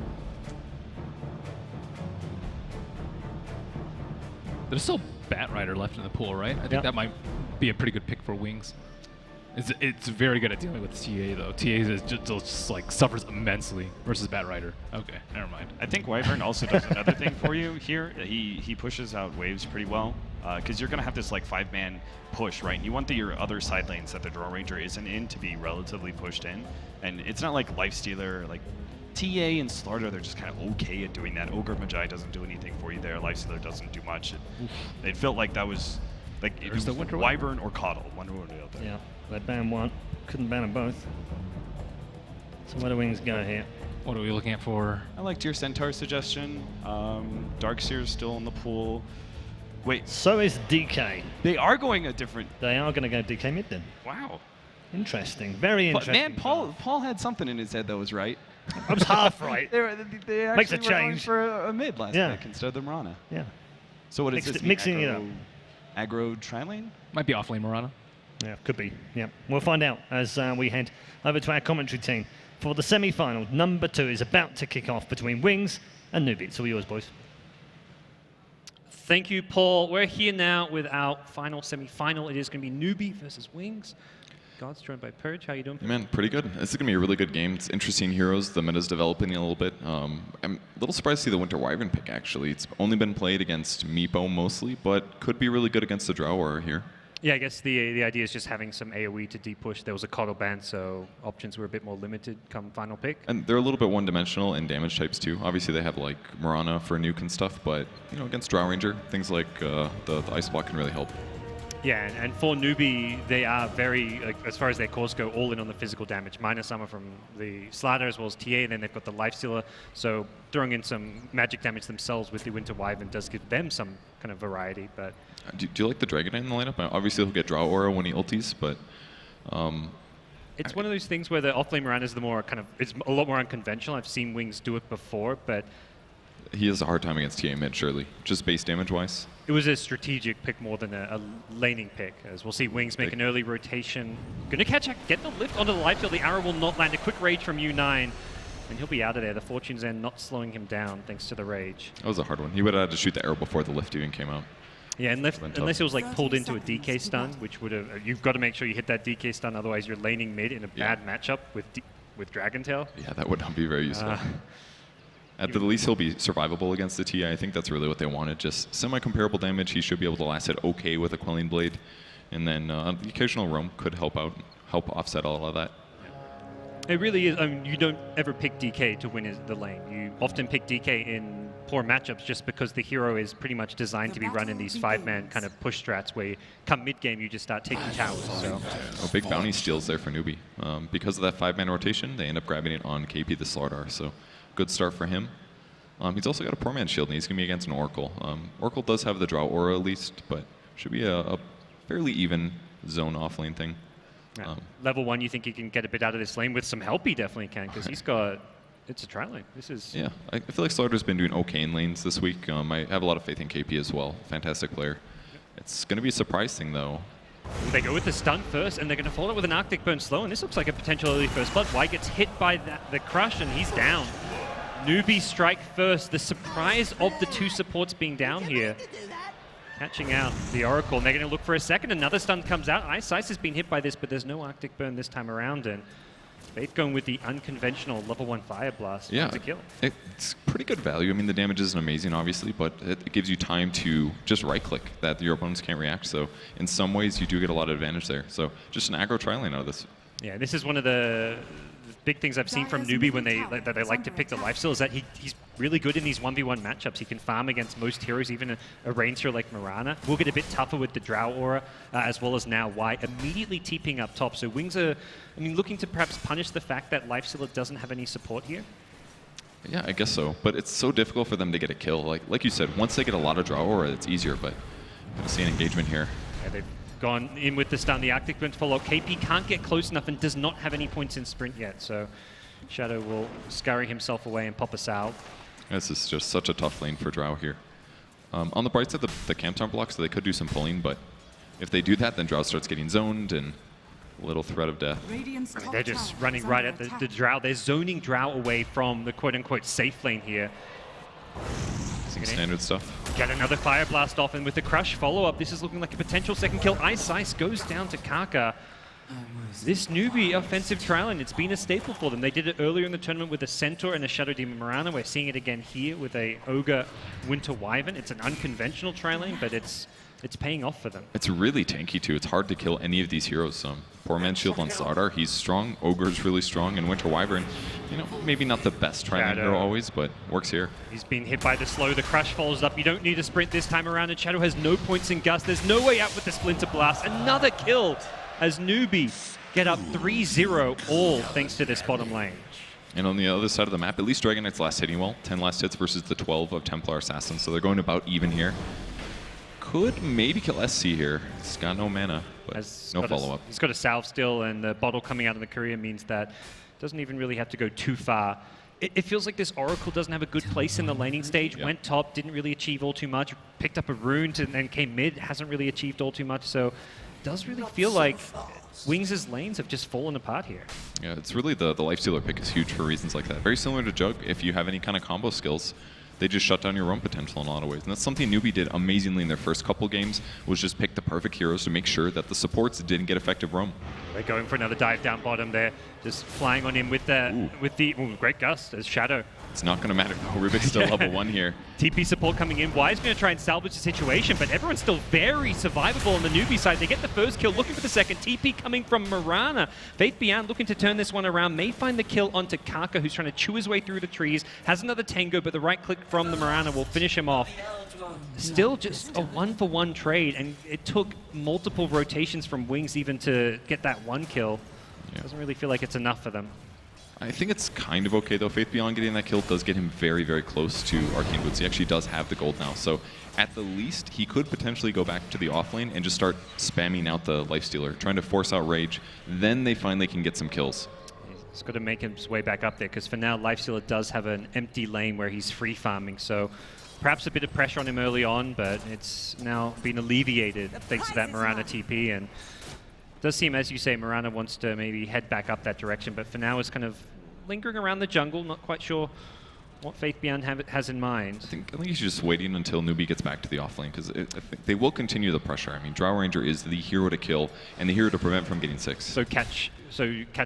There's still Bat Rider left in the pool, right? I think Yeah. that might be a pretty good pick for Wings. It's very good at dealing with TA though. TA is just like suffers immensely versus Batrider. Okay, never mind. I think Wyvern also does another thing for you here. He pushes out waves pretty well because you're gonna have this like 5-man push, right? And you want your other side lanes that the Draw Ranger isn't in to be relatively pushed in, and it's not like Lifestealer, like TA and Slarder, they're just kind of okay at doing that. Ogre Magi doesn't do anything for you there. Lifestealer doesn't do much. It felt like that was like it was the Winter Wyvern or Coddle, one or the other. Yeah, they banned one. Couldn't ban them both. So where do Wings go here? What are we looking at for? I liked your Centaur suggestion. Darkseer's still in the pool. Wait, So is DK. they are going a different. They are going to go DK mid then. Wow. Interesting. Very But interesting. man, Paul had something in his head that was right. I was half right. They actually Makes a were going change. for a mid last Yeah. pick instead of the Mirana. Yeah. So what is Mixed this? it- mixing it up. Aggro tri-lane? Might be off lane Mirana. Yeah, could be. Yeah, we'll find out as we head over to our commentary team for the semi-final. Number 2 is about to kick off between Wings and Newbee. It's all yours, boys. Thank you, Paul. We're here now with our final semi-final. It is going to be Newbee versus Wings. Gods joined by Purge. How you doing? Hey man, pretty good. This is going to be a really good game. It's interesting heroes. The meta's developing a little bit. I'm a little surprised to see the Winter Wyvern pick, actually. It's only been played against Meepo mostly, but could be really good against the Drow Aura here. Yeah, I guess the idea is just having some AoE to deep push. There was a Coddle ban, so options were a bit more limited come final pick. And they're a little bit one-dimensional in damage types too. Obviously they have like Mirana for nuke and stuff, but you know, against Drow Ranger, things like the Ice Block can really help. Yeah, and for Newbee, they are very, like, as far as their cores go, all in on the physical damage. Minus armor from the Slider as well as TA, and then they've got the Lifestealer. So throwing in some magic damage themselves with the Winter Wyvern does give them some kind of variety. But Do you like the Dragon Knight in the lineup? Obviously he'll get Drow Aura when he ultis, but it's one of those things where the offlane Mirana is the more kind of, it's a lot more unconventional. I've seen Wings do it before, but he has a hard time against TA mid, surely. Just base damage-wise. it was a strategic pick more than a laning pick. As we'll see Wings make an early rotation. Gonna catch a, get the lift onto the life field. The arrow will not land. A quick rage from U9. And he'll be out of there. The Fortune's End not slowing him down thanks to the rage. That was a hard one. He would have had to shoot the arrow before the lift even came out. Yeah, unless Went up. it was like pulled into a DK stun, which would have, you've got to make sure you hit that DK stun, otherwise you're laning mid in a bad matchup with Dragon Tail. Yeah, that would not be very useful. At the least, he'll be survivable against the TI. I think that's really what they wanted. Just semi-comparable damage. He should be able to last it okay with a Quelling Blade. And then the occasional roam could help offset all of that. It really is. I mean, you don't ever pick DK to win the lane. You often pick DK in poor matchups just because the hero is pretty much designed to be run in these 5-man kind of push strats where come mid-game you just start taking towers. So. Big bounty steals there for Newbee. Because of that 5-man rotation, they end up grabbing it on KP the Slardar. So good start for him. He's also got a poor man shield, and he's going to be against an Oracle. Oracle does have the Drow Aura at least, but should be a fairly even zone offlane thing. Yeah. Level 1, you think he can get a bit out of this lane with some help? He definitely can, because he's got. It's a tri lane. This is. Yeah, I feel like Slarder's been doing okay in lanes this week. I have a lot of faith in KP as well. Fantastic player. It's going to be a surprise thing though. They go with the stun first, and they're going to follow it with an Arctic Burn slow, and this looks like a potential early first blood. Y gets hit by the crush, and he's down. Newbee strike first. The surprise of the two supports being down here. Catching out the Oracle, and they're going to look for a second. Another stun comes out. Ice has been hit by this, but there's no Arctic Burn this time around, and Fate going with the unconventional level 1 Fire Blast to kill. It's pretty good value. I mean, the damage isn't amazing, obviously, but it gives you time to just right-click that your opponents can't react. So in some ways, you do get a lot of advantage there. So just an aggro tri-lane out of this. Yeah, this is one of the big things I've seen from Newbee when they like to pick the lifesteal is that he's really good in these 1v1 matchups. He can farm against most heroes, even a range hero like Mirana. Will get a bit tougher with the Drow Aura, as well as now Y immediately TPing up top. So Wings are, looking to perhaps punish the fact that Lifestealer doesn't have any support here. Yeah, I guess so. But it's so difficult for them to get a kill. Like you said, once they get a lot of Drow Aura, it's easier, but I'm going to see an engagement here. Yeah, they've gone in with the stun. The Arctic Burn to follow. KP can't get close enough and does not have any points in sprint yet. So Shadow will scurry himself away and pop us out. This is just such a tough lane for Drow here. On the bright side, the camps aren't blocked, so they could do some pulling, but if they do that, then Drow starts getting zoned and a little threat of death. They're just running right at the Drow. They're zoning Drow away from the quote-unquote safe lane here. Some standard stuff. Get another Fire Blast off, and with the Crush follow-up, this is looking like a potential second kill. Ice goes down to Kaka. This Newbee offensive tri lane, it's been a staple for them. They did it earlier in the tournament with a Centaur and a Shadow Demon Mirana. We're seeing it again here with a Ogre Winter Wyvern. It's an unconventional tri lane, but it's paying off for them. It's really tanky too. It's hard to kill any of these heroes. Poor Man's Shield on Slardar, he's strong. Ogre's really strong, and Winter Wyvern, you know, maybe not the best tri-lane hero always, but works here. He's been hit by the slow. The crush follows up. You don't need a sprint this time around, and Shadow has no points in Gust. There's no way out with the Splinter Blast. Another kill as Newbee get up 3-0, all thanks to this bottom lane. And on the other side of the map, at least Dragon Knight's last hitting well. 10 last hits versus the 12 of Templar Assassins, so they're going about even here. Could maybe kill SC here. It's got no mana, but no follow-up. He's got a salve still, and the bottle coming out of the courier means that doesn't even really have to go too far. It feels like this Oracle doesn't have a good place in the laning stage. Yep. Went top, didn't really achieve all too much. Picked up a rune and then came mid, hasn't really achieved all too much. So it does really feel like Wings' lanes have just fallen apart here. Yeah, it's really the Lifestealer pick is huge for reasons like that. Very similar to Jug. If you have any kind of combo skills, they just shut down your roam potential in a lot of ways. And that's something Newbee did amazingly in their first couple games, was just pick the perfect heroes to make sure that the supports didn't get effective roam. They're going for another dive down bottom there, just flying on him with the great gust as Shadow. It's not going to matter. Rubik's still level 1 here. TP support coming in. Wise going to try and salvage the situation, but everyone's still very survivable on the Newbee side. They get the first kill, looking for the second. TP coming from Mirana. Faith Beyond looking to turn this one around. May find the kill onto Kaka, who's trying to chew his way through the trees. Has another Tango, but the right click from the Mirana will finish him off. Still just a 1-for-1 trade, and it took multiple rotations from Wings even to get that one kill. Yeah. Doesn't really feel like it's enough for them. I think it's kind of okay, though. Faith Beyond getting that kill does get him very, very close to Arcane Boots. He actually does have the gold now. So at the least, he could potentially go back to the offlane and just start spamming out the Lifestealer, trying to force out Rage. Then they finally can get some kills. He's got to make his way back up there, because for now, Lifestealer does have an empty lane where he's free farming. So perhaps a bit of pressure on him early on, but it's now been alleviated thanks to that Mirana TP. And it does seem, as you say, Mirana wants to maybe head back up that direction, but for now is kind of lingering around the jungle, not quite sure what Faith Beyond has in mind. I think he's just waiting until Newbee gets back to the offlane, because I think they will continue the pressure. I mean, Drow Ranger is the hero to kill and the hero to prevent from getting 6. So catch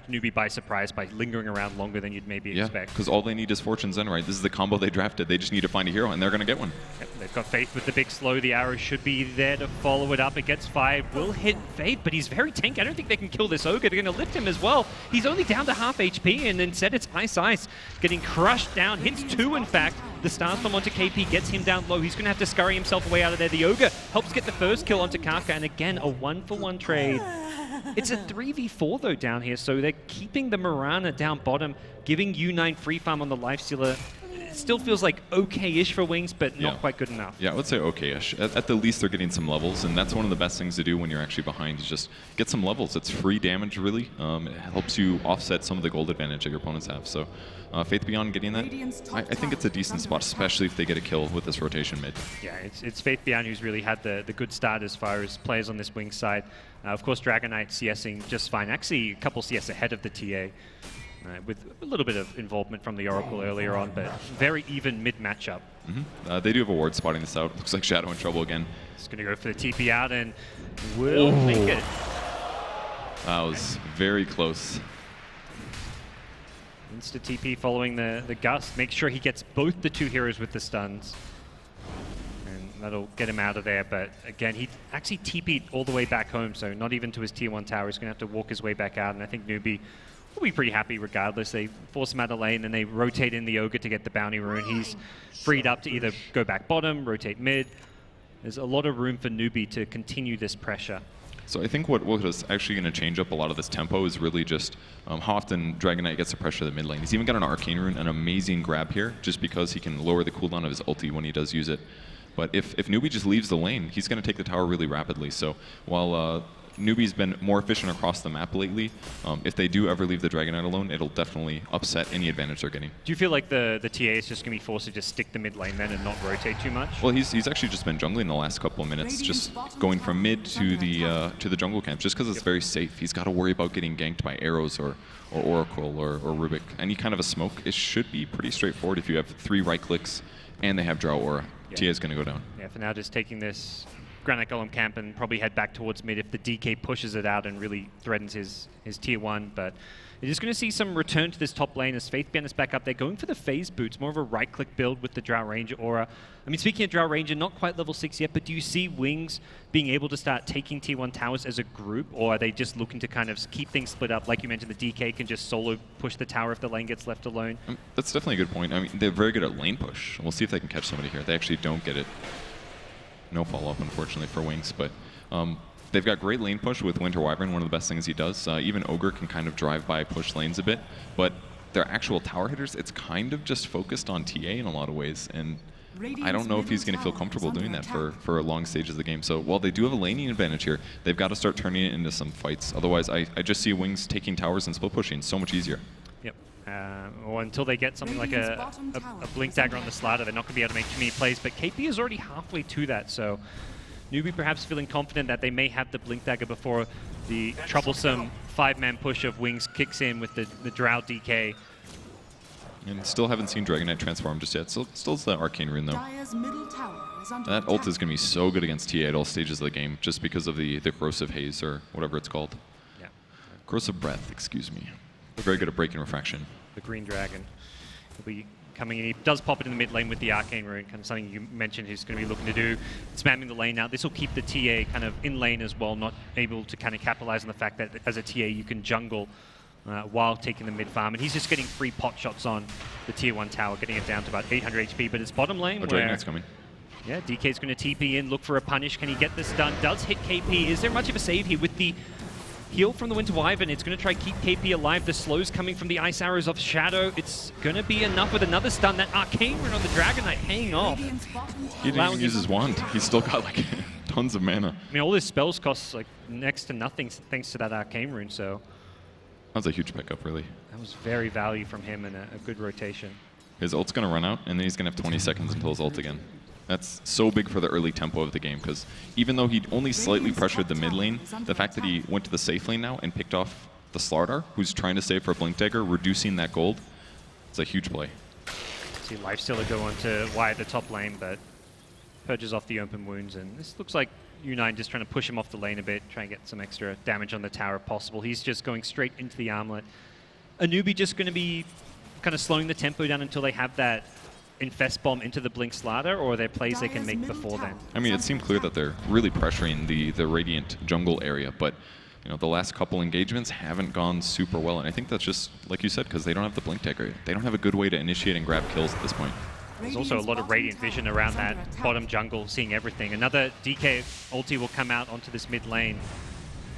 Newbee by surprise by lingering around longer than you'd maybe expect. Because all they need is Fortune's End, right? This is the combo they drafted. They just need to find a hero, and they're going to get one. Yep, they've got Faith with the big slow. The arrow should be there to follow it up. It gets 5. Will hit Faith, but he's very tanky. I don't think they can kill this Ogre. They're going to lift him as well. He's only down to half HP, and instead it's Ice. Getting crushed down. Hits 2, in fact. The Starstorm onto KP gets him down low. He's going to have to scurry himself away out of there. The Ogre helps get the first kill onto Kaka, and again, a 1-for-1 trade. It's a 3v4 though down here, so they're keeping the Mirana down bottom, giving U9 free farm on the Lifestealer. It still feels like okay-ish for Wings, but not quite good enough. Yeah, I would say okay-ish. At the least, they're getting some levels, and that's one of the best things to do when you're actually behind, is just get some levels. It's free damage, really. It helps you offset some of the gold advantage that your opponents have. So Faith Beyond getting that, I think it's a decent spot, especially if they get a kill with this rotation mid. Yeah, it's Faith Beyond who's really had the good start as far as players on this Wings side. Of course, Dragon Knight CSing just fine. Actually, a couple CS ahead of the TA. With a little bit of involvement from the Oracle earlier on, but very even mid matchup. They do have a ward spotting this out. Looks like Shadow in trouble again. It's going to go for the TP out and will make it. That was very close. Insta TP following the Gust. Make sure he gets both the 2 heroes with the stuns. And that'll get him out of there. But again, he actually TP'd all the way back home, so not even to his tier 1 tower. He's going to have to walk his way back out. And I think Newbee will be pretty happy regardless. They force him out of lane, and they rotate in the Ogre to get the bounty rune. He's freed up to either go back bottom, rotate mid. There's a lot of room for Newbee to continue this pressure. So I think what is actually going to change up a lot of this tempo is really just how often Dragon Knight gets to pressure the mid lane. He's even got an Arcane Rune, an amazing grab here, just because he can lower the cooldown of his ulti when he does use it. But if Newbee just leaves the lane, he's going to take the tower really rapidly. So while Newbee's been more efficient across the map lately, if they do ever leave the Dragon Knight alone, it'll definitely upset any advantage they're getting. Do you feel like the TA is just going to be forced to just stick the mid lane then and not rotate too much? Well, he's actually just been jungling the last couple of minutes, just going from mid to the jungle camp, just because it's very safe. He's got to worry about getting ganked by arrows or Oracle or Rubik. Any kind of a smoke, it should be pretty straightforward if you have 3 right clicks and they have Drow Aura. TA is going to go down. Yeah, for now just taking this Granite Golem camp and probably head back towards mid if the DK pushes it out and really threatens his tier 1. But you're just going to see some return to this top lane as Faithban is back up there, going for the phase boots, more of a right-click build with the Drow Ranger aura. I mean, speaking of Drow Ranger, not quite level 6 yet, but do you see Wings being able to start taking tier 1 towers as a group, or are they just looking to kind of keep things split up? Like you mentioned, the DK can just solo push the tower if the lane gets left alone. That's definitely a good point. I mean, they're very good at lane push. We'll see if they can catch somebody here. They actually don't get it. No follow-up, unfortunately, for Wings, but they've got great lane push with Winter Wyvern, one of the best things he does. Even Ogre can kind of drive by, push lanes a bit, but their actual tower hitters, it's kind of just focused on TA in a lot of ways, and I don't know if he's going to feel comfortable doing that for long stages of the game. So while they do have a laning advantage here, they've got to start turning it into some fights. Otherwise, I just see Wings taking towers and split pushing so much easier. Yep. Or until they get something like a Blink Dagger on the Slider, they're not going to be able to make too many plays, but KP is already halfway to that, so Newbee perhaps feeling confident that they may have the Blink Dagger before the troublesome 5-man push of Wings kicks in with the Drow DK. And still haven't seen Dragon Knight transform just yet. Still the Arcane Rune, though. That ult is going to be so good against TA at all stages of the game, just because of the Corrosive Haze, or whatever it's called. Yeah. Corrosive Breath, excuse me. They're very good at breaking refraction. The Green Dragon will be coming in. He does pop it in the mid lane with the Arcane Rune, kind of something you mentioned he's going to be looking to do. Spamming the lane out. This will keep the TA kind of in lane as well, not able to kind of capitalize on the fact that as a TA you can jungle while taking the mid farm. And he's just getting free pot shots on the tier 1 tower, getting it down to about 800 HP. But it's bottom lane where... Dragon Knight's coming. Yeah, DK's going to TP in, look for a punish. Can he get this done? Does hit KP. Is there much of a save here with the heal from the Winter Wyvern? It's going to try keep KP alive. The slows coming from the Ice Arrows of Shadow. It's going to be enough with another stun. That Arcane Rune on the Dragon Knight paying off. He didn't even use his wand. He's still got like tons of mana. I mean, all his spells cost like next to nothing thanks to that Arcane Rune, so... That was a huge pickup, really. That was very value from him and a good rotation. His ult's going to run out, and then he's going to have 20 seconds until his ult again. That's so big for the early tempo of the game, because even though he only slightly pressured the mid lane, the fact that he went to the safe lane now and picked off the Slardar, who's trying to save for a Blink Dagger, reducing that gold, it's a huge play. See Lifestealer go on to wire the top lane, but purges off the open wounds, and this looks like U9 just trying to push him off the lane a bit, try and get some extra damage on the tower if possible. He's just going straight into the armlet. A Newbee just going to be kind of slowing the tempo down until they have that Infest Bomb into the Blink Slider, or are there plays they can make before then? I mean, it seemed clear that they're really pressuring the Radiant jungle area, but you know, the last couple engagements haven't gone super well, and I think that's just, like you said, because they don't have the Blink Dagger. They don't have a good way to initiate and grab kills at this point. There's also a lot of Radiant Vision around that bottom jungle, seeing everything. Another DK ulti will come out onto this mid lane,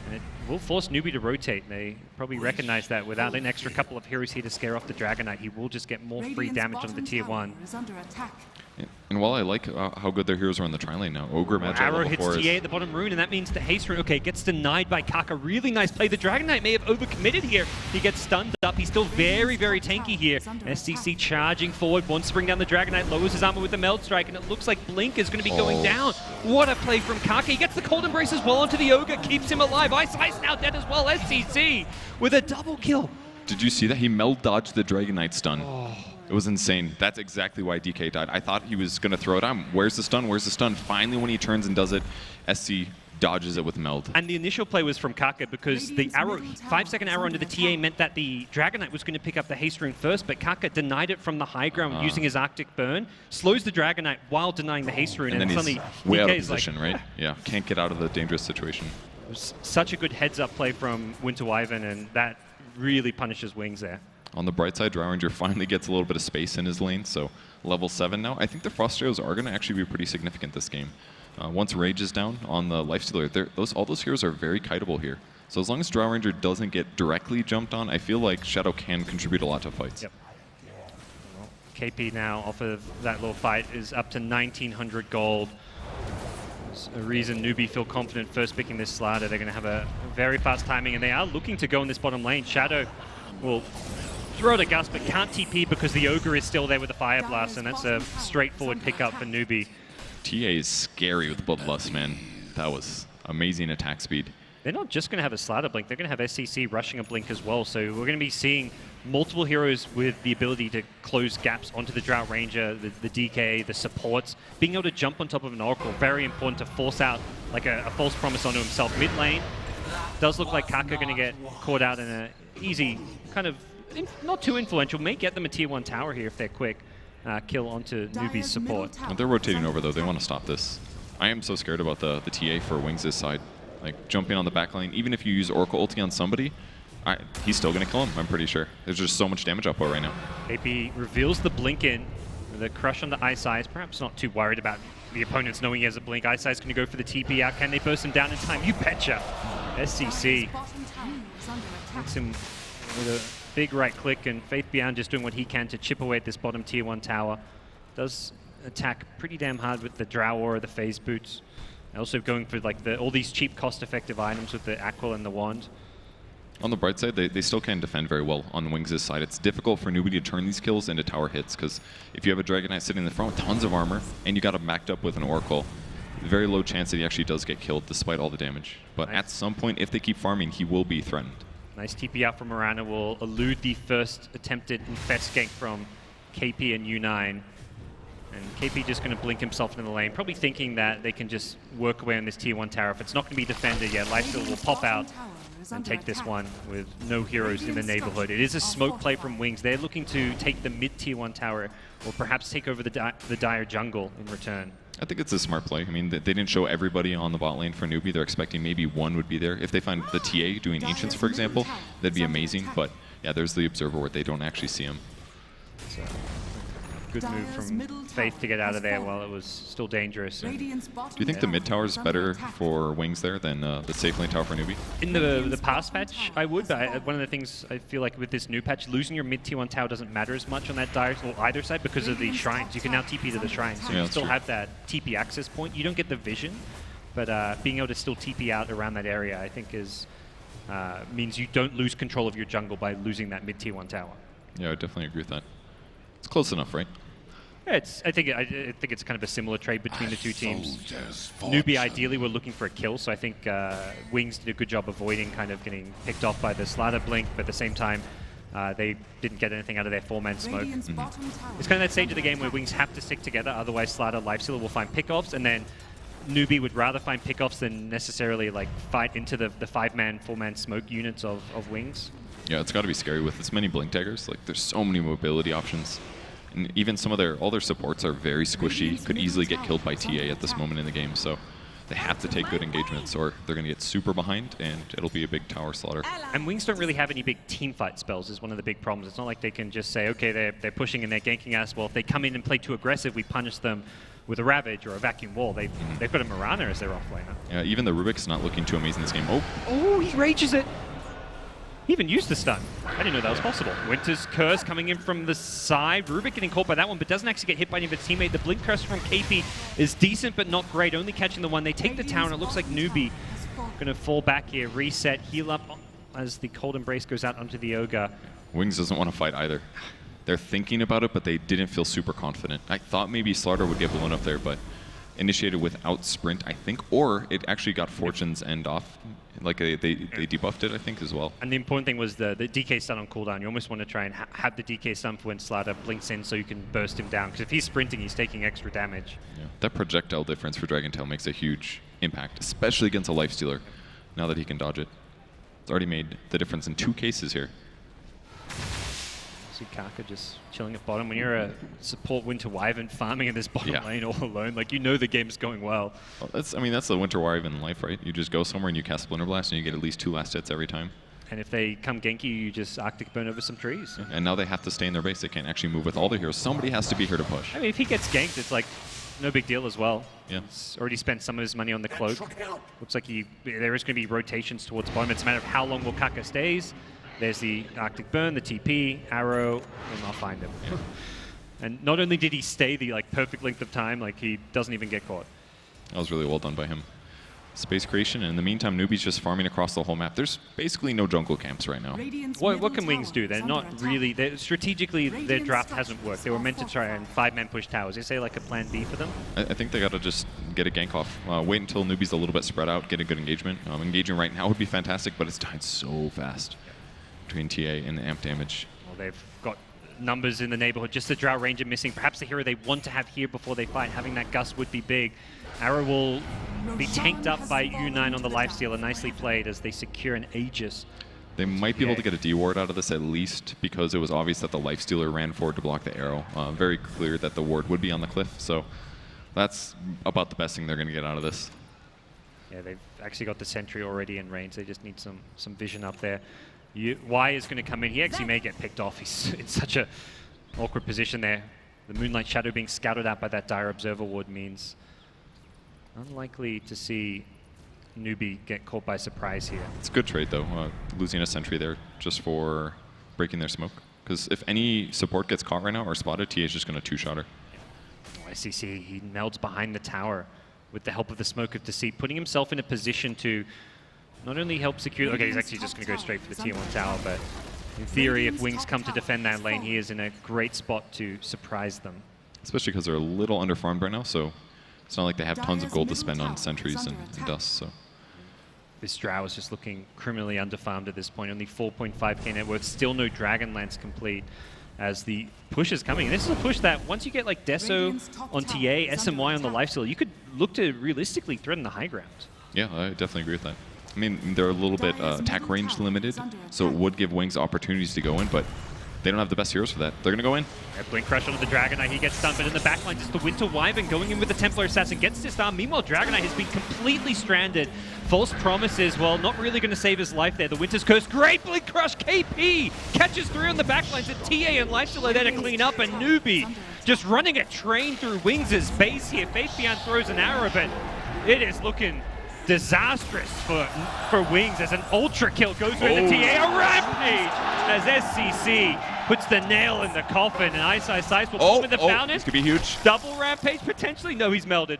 and it will force Newbee to rotate. They probably recognize that without an extra couple of heroes here to scare off the Dragon Knight, he will just get more free damage on the tier 1. And while I like how good their heroes are on the tri-lane now, Ogre Magi Arrow level hits 4 TA at the bottom rune, and that means the haste rune, okay, gets denied by Kaka. Really nice play. The Dragon Knight may have overcommitted here. He gets stunned up. He's still very, very tanky here. SCC charging forward, wants to bring down the Dragon Knight, lowers his armor with the Meld Strike, and it looks like Blink is going to be going down. What a play from Kaka. He gets the Cold Embrace as well onto the Ogre, keeps him alive. Ice now dead as well. SCC with a double kill. Did you see that? He Meld dodged the Dragon Knight stun. It was insane. That's exactly why DK died. I thought he was going to throw it on. Where's the stun? Where's the stun? Finally, when he turns and does it, SC dodges it with Meld. And the initial play was from Kaka because the arrow, 5-second arrow into the TA meant that the Dragon Knight was going to pick up the haste rune first, but Kaka denied it from the high ground using his Arctic Burn, slows the Dragon Knight while denying the haste rune, and then suddenly he's way out of DK's position, right? Yeah, can't get out of the dangerous situation. It was such a good heads-up play from Winter Wyvern, and that really punishes Wings there. On the bright side, Drow Ranger finally gets a little bit of space in his lane, so level 7 now. I think the Frost Arrows are going to actually be pretty significant this game. Once Rage is down on the Lifestealer, all those heroes are very kiteable here. So as long as Drow Ranger doesn't get directly jumped on, I feel like Shadow can contribute a lot to fights. Yep. Well, KP now, off of that little fight, is up to 1,900 gold. There's a reason Newbee feel confident first picking this Slider. They're going to have a very fast timing, and they are looking to go in this bottom lane. Shadow will throw it a gust, but can't TP because the Ogre is still there with the Fire Blast, and that's a straightforward pickup for Newbee. TA is scary with Bloodlust, man. That was amazing attack speed. they're not just going to have a Slider blink, they're going to have SCC rushing a blink as well. So we're going to be seeing multiple heroes with the ability to close gaps onto the Drought Ranger, the DK, the supports. Being able to jump on top of an Oracle, very important to force out like a false promise onto himself. Mid lane, does look like Kaka going to get caught out in an easy, kind of not too influential, may get them a tier 1 tower here if they're quick. Kill onto Newbee's support. They're rotating over though, they want to stop this. I am so scared about the TA for Wings' side. Like jumping on the back lane, even if you use Oracle ulti on somebody, he's still going to kill him, I'm pretty sure. There's just so much damage output right now. KP reveals the blink in. The crush on the Ice Eyes, perhaps not too worried about the opponents knowing he has a blink. Ice Eyes going to go for the TP out. Can they burst him down in time? You betcha. SCC hits him with a big right click, and Faith Beyond just doing what he can to chip away at this bottom tier 1 tower. Does attack pretty damn hard with the Drow Aura, the Phase Boots. Also going for like all these cheap cost-effective items with the Aquil and the Wand. On the bright side, they still can defend very well on Wings' side. It's difficult for Newbee to turn these kills into tower hits, because if you have a Dragon Knight sitting in the front with tons of armor, and you got him backed up with an Oracle, very low chance that he actually does get killed despite all the damage. But at some point, if they keep farming, he will be threatened. Nice TP out from Mirana will elude the first attempted Infest gank from KP and U9. And KP just going to blink himself into the lane, probably thinking that they can just work away on this tier 1 tower. If it's not going to be defended yet, Lifesteal will pop out and take this one with no heroes in the neighborhood. It is a smoke play from Wings. They're looking to take the mid tier 1 tower, or perhaps take over the Dire jungle in return. I think it's a smart play. I mean, they didn't show everybody on the bot lane for Newbee. They're expecting maybe one would be there. If they find the TA doing Ancients, for example, that'd be amazing. But yeah, there's the Observer where they don't actually see him. So, good move from Faith to get out of there while it was still dangerous. Do you think the mid tower is better for Wings there than the safe lane tower for Newbee? In the past patch, I would, but one of the things I feel like with this new patch, losing your mid tier 1 tower doesn't matter as much on that Dire or either side because of the shrines. You can now TP to the shrines, so you still have that TP access point. You don't get the vision, but being able to still TP out around that area, I think is means you don't lose control of your jungle by losing that mid tier 1 tower. Yeah, I would definitely agree with that. It's close enough, right? Yeah, I think it's kind of a similar trade between the two teams. Newbee ideally were looking for a kill, so I think Wings did a good job avoiding kind of getting picked off by the Slider blink, but at the same time, they didn't get anything out of their 4-man smoke. It's kind of that stage of the game where Wings have to stick together, otherwise Slider Lifestealer will find pickoffs, and then Newbee would rather find pickoffs than necessarily like fight into the 5-man, 4-man smoke units of Wings. Yeah, it's got to be scary with this many blink daggers. Like, there's so many mobility options. And even some of all their supports are very squishy, could easily get killed by TA at this moment in the game. So they have to take good engagements or they're going to get super behind and it'll be a big tower slaughter. And Wings don't really have any big team fight spells is one of the big problems. It's not like they can just say, okay, they're pushing and they're ganking us. Well, if they come in and play too aggressive, we punish them with a Ravage or a Vacuum Wall. They've got a Mirana as their offlaner. Yeah, even the Rubik's not looking too amazing this game. Oh, he rages it. He even used the stun. I didn't know that was possible. Winter's Curse coming in from the side. Rubik getting caught by that one, but doesn't actually get hit by any of his teammate. The Blink Curse from KP is decent, but not great. Only catching the one. They take the tower, and it looks like Newbee going to fall back here, reset, heal up as the Cold Embrace goes out onto the Ogre. Wings doesn't want to fight either. They're thinking about it, but they didn't feel super confident. I thought maybe Slaughter would get blown up there, but initiated without sprint, I think, or it actually got Fortune's end off. Like they debuffed it, I think, as well. And the important thing was the DK stun on cooldown. You almost want to try and have the DK stun for when Slaughter blinks in so you can burst him down. Because if he's sprinting, he's taking extra damage. Yeah. That projectile difference for Dragon Tail makes a huge impact, especially against a Lifestealer, now that he can dodge it. It's already made the difference in 2 cases here. See Kaka just chilling at bottom. When you're a support Winter Wyvern farming in this bottom lane all alone, like you know the game's going well. That's the Winter Wyvern life, right? You just go somewhere and you cast Splinter Blast and you get at least 2 last hits every time. And if they come ganky, you just Arctic Burn over some trees. Yeah. And now they have to stay in their base. They can't actually move with all the heroes. Somebody has to be here to push. I mean, if he gets ganked, it's like no big deal as well. Yeah. He's already spent some of his money on the cloak. Looks like there is going to be rotations towards bottom. It's a matter of how long will Kaka stays. There's the Arctic Burn, the TP, Arrow, and I'll find him. Yeah. And not only did he stay the perfect length of time, like he doesn't even get caught. That was really well done by him. space creation. And in the meantime, Newbee's just farming across the whole map. There's basically no jungle camps right now. What can Wings do? They're not really... strategically, their draft hasn't worked. They were meant to try and 5-man push towers. Is there like a plan B for them? I think they got to just get a gank off. Wait until Newbee's a little bit spread out, get a good engagement. Engaging right now would be fantastic, but it's died so fast between TA and the amp damage. Well, they've got numbers in the neighborhood. Just the Drow Ranger missing. Perhaps the hero they want to have here before they fight. Having that gust would be big. Arrow will be tanked up by U9 on the lifestealer. Nicely played as they secure an Aegis. They might be able to get a D-ward out of this at least, because it was obvious that the lifestealer ran forward to block the arrow. Very clear that the ward would be on the cliff, so that's about the best thing they're going to get out of this. Yeah, they've actually got the sentry already in range. They just need some vision up there. Y is going to come in. He actually may get picked off. He's in such a awkward position there. The Moonlight Shadow being scouted out by that Dire Observer ward means unlikely to see Newbee get caught by surprise here. It's a good trade, though, losing a sentry there just for breaking their smoke. Because if any support gets caught right now or spotted, TA is just going to two-shot her. Oh, SCC, he melds behind the tower with the help of the Smoke of Deceit, putting himself in a position to not only help secure... Okay, he's actually just going to go straight for the Tier 1 tower, but in theory, if Wings come to defend that lane, he is in a great spot to surprise them. Especially because they're a little underfarmed right now, so it's not like they have tons of gold to spend on sentries and dust, so... This Drow is just looking criminally underfarmed at this point. Only 4.5k net worth, still no Dragonlance complete as the push is coming. And this is a push that once you get like Deso on TA, SMY on the lifesteal, you could look to realistically threaten the high ground. Yeah, I definitely agree with that. I mean, they're a little bit attack range limited, so it would give Wings opportunities to go in, but they don't have the best heroes for that. They're going to go in. Blink Crush onto the Dragonite, he gets stunned, but in the backline, just the Winter Wyvern going in with the Templar Assassin, gets disarmed. Meanwhile, Dragonite has been completely stranded. False Promises, well, not really going to save his life there. The Winter's Curse, great Blink Crush, KP catches through on the backlines, and TA and Lifestealer there to clean up, and Newbee just running a train through Wings' base here. Faith Beyond throws an arrow, but it is looking disastrous for Wings as an ultra kill goes through the TA. A rampage as SCC puts the nail in the coffin, and Ice will come in the fountain. This could be huge. Double rampage potentially? No, he's melded.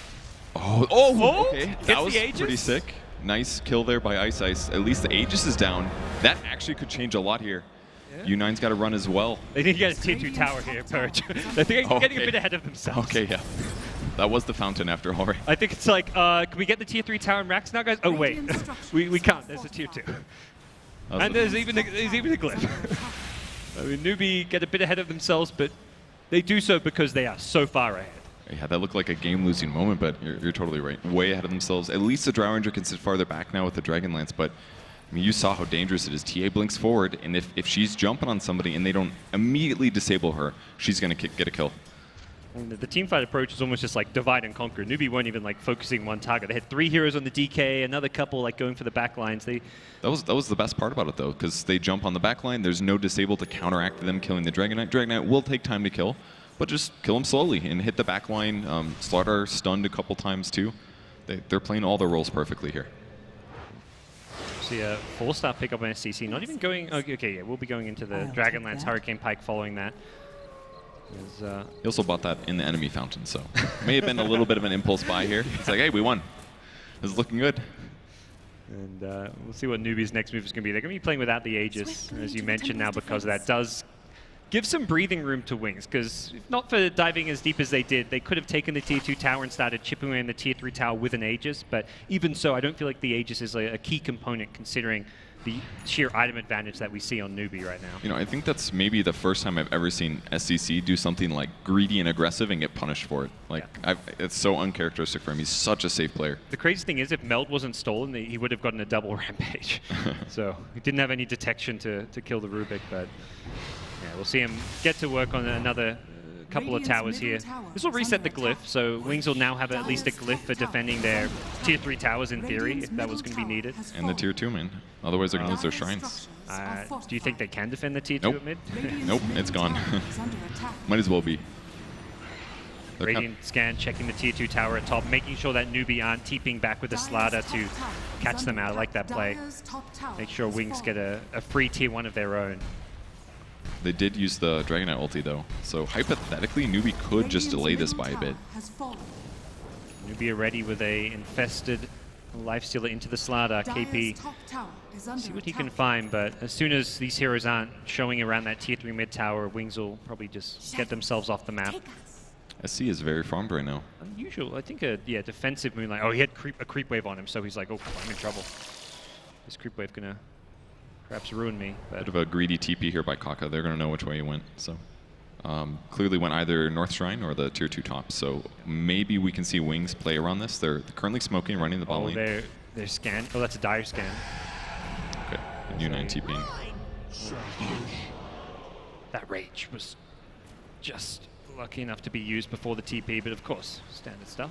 Okay. That was the Aegis? pretty sick. Nice kill there by Ice. At least the Aegis is down. That actually could change a lot here. Yeah. U9's got to run as well. They need to get a tier 2 tower here, Purge. I think they're getting a bit ahead of themselves. Okay, yeah. That was the fountain after all, right? I think it's like, can we get the tier 3 tower in racks now, guys? Oh, wait. we can't. There's a tier 2. And there's even a glyph. I mean, Newbee get a bit ahead of themselves, but they do so because they are so far ahead. Yeah, that looked like a game-losing moment, but you're totally right. Way ahead of themselves. At least the Drow Ranger can sit farther back now with the Dragonlance, but I mean, you saw how dangerous it is. TA blinks forward, and if she's jumping on somebody and they don't immediately disable her, she's going to get a kill. And the teamfight approach is almost just like divide and conquer. Newbee weren't even like focusing one target. They had 3 heroes on the DK, another couple like going for the back lines. That was the best part about it though, because they jump on the back line. There's no disable to counteract them killing the Dragonite. Dragonite will take time to kill, but just kill them slowly and hit the back line. Slaughter stunned a couple times too. They're playing all their roles perfectly here. See a 4-star pickup on SCC. Not even going. Okay, yeah, we'll be going into the Dragonlance Hurricane Pike following that. He also bought that in the enemy fountain, so may have been a little bit of an impulse buy here. It's like, hey, we won. This is looking good. And we'll see what Newbee's next move is going to be. They're going to be playing without the Aegis, as you mentioned now, because that does give some breathing room to Wings, because if not for diving as deep as they did, they could have taken the tier 2 tower and started chipping away in the tier 3 tower with an Aegis, but even so, I don't feel like the Aegis is a key component considering the sheer item advantage that we see on Newbee right now. You know, I think that's maybe the first time I've ever seen SCC do something like greedy and aggressive and get punished for it. Like, yeah. It's so uncharacteristic for him. He's such a safe player. The crazy thing is, if Meld wasn't stolen, he would have gotten a double rampage. So he didn't have any detection to kill the Rubik, but yeah, we'll see him get to work on another couple of towers here. This will reset the glyph, so Wings will now have at least a glyph for defending their tier 3 towers in theory, if that was going to be needed. And the tier 2, man. Otherwise they're going to lose their shrines. Do you think they can defend the tier 2 at mid? Nope, it's gone. Might as well be. Radiant scan, checking the tier 2 tower at top, making sure that Newbee aren't teeping back with the Slaughter to catch them out. I like that play. Make sure Wings get a free tier 1 of their own. They did use the Dragonite ulti though, so hypothetically Newbee could just delay this by a bit. Newbee ready with a infested Lifestealer into the Slardar. KP, see what he can find, but as soon as these heroes aren't showing around that tier 3 mid tower, Wings will probably just get themselves off the map. SC is very farmed right now. Unusual. I think a defensive Moonlight. Oh, he had a creep wave on him, so he's like, oh, I'm in trouble. This creep wave gonna perhaps ruin me. But Bit of a greedy TP here by Kaka. They're gonna know which way he went. So clearly went either North Shrine or the tier 2 top. So maybe we can see Wings play around this. They're currently smoking, running the bot lane. They're scanned. Oh, that's a dire scan. Okay, U9 TPing. That rage was just lucky enough to be used before the TP, but of course, standard stuff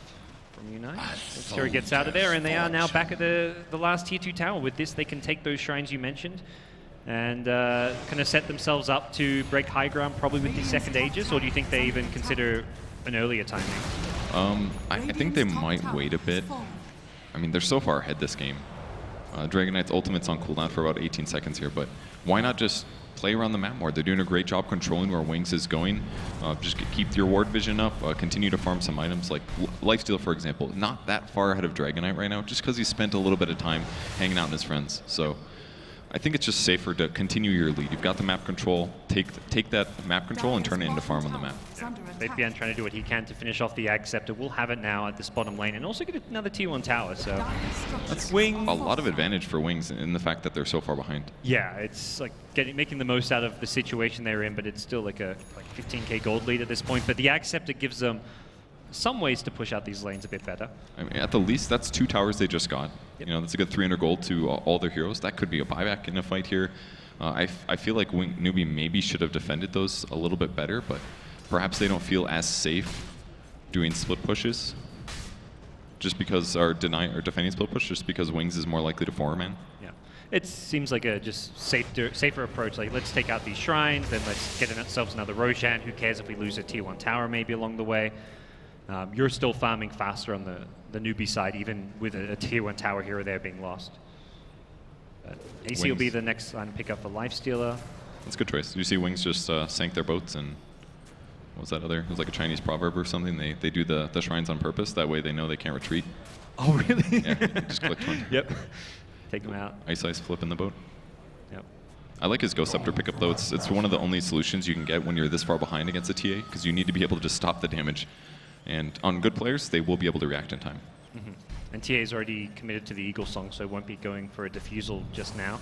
from U9. Sure gets out of there, and they are now back at the last tier 2 tower. With this, they can take those shrines you mentioned and kind of set themselves up to break high ground probably with the second Aegis, or do you think they even consider an earlier timing? I think they might wait a bit. I mean, they're so far ahead this game. Dragon Knight's ultimate's on cooldown for about 18 seconds here, but why not just play around the map more? They're doing a great job controlling where Wings is going. Just keep your ward vision up, continue to farm some items like Lifesteal, for example. Not that far ahead of Dragon Knight right now, just because he spent a little bit of time hanging out with his friends. So I think it's just safer to continue your lead. You've got the map control, take that map control and turn it into farm on the map. Fabian trying to do what he can to finish off the Ag Scepter. We'll have it now at this bottom lane and also get another tier 1 tower, so that's Wings. A lot of advantage for Wings in the fact that they're so far behind. Yeah, it's like making the most out of the situation they're in, but it's still like a 15k gold lead at this point. But the Ag Scepter gives them some ways to push out these lanes a bit better. I mean, at the least, that's 2 towers they just got. Yep. You know, that's a good 300 gold to all their heroes. That could be a buyback in a fight here. I feel like Newbee maybe should have defended those a little bit better, but perhaps they don't feel as safe doing split pushes just because, or defending split push just because Wings is more likely to four-man. Yeah. It seems like a just safer approach. Like, let's take out these shrines, then let's get ourselves another Roshan. Who cares if we lose a tier 1 tower maybe along the way? You're still farming faster on the Newbie side, even with a tier 1 tower here or there being lost. But AC Wings will be the next line pickup for Lifestealer. That's a good choice. You see Wings just sank their boats, and what was that other? It was like a Chinese proverb or something. They do the shrines on purpose. That way they know they can't retreat. Oh, really? Yeah, just clicked one. Yep. Take them out. Ice flip in the boat. Yep. I like his Ghost Scepter pickup though. It's one of the only solutions you can get when you're this far behind against a TA, because you need to be able to just stop the damage. And on good players, they will be able to react in time. Mm-hmm. And TA is already committed to the Eagle Song, so won't be going for a defusal just now.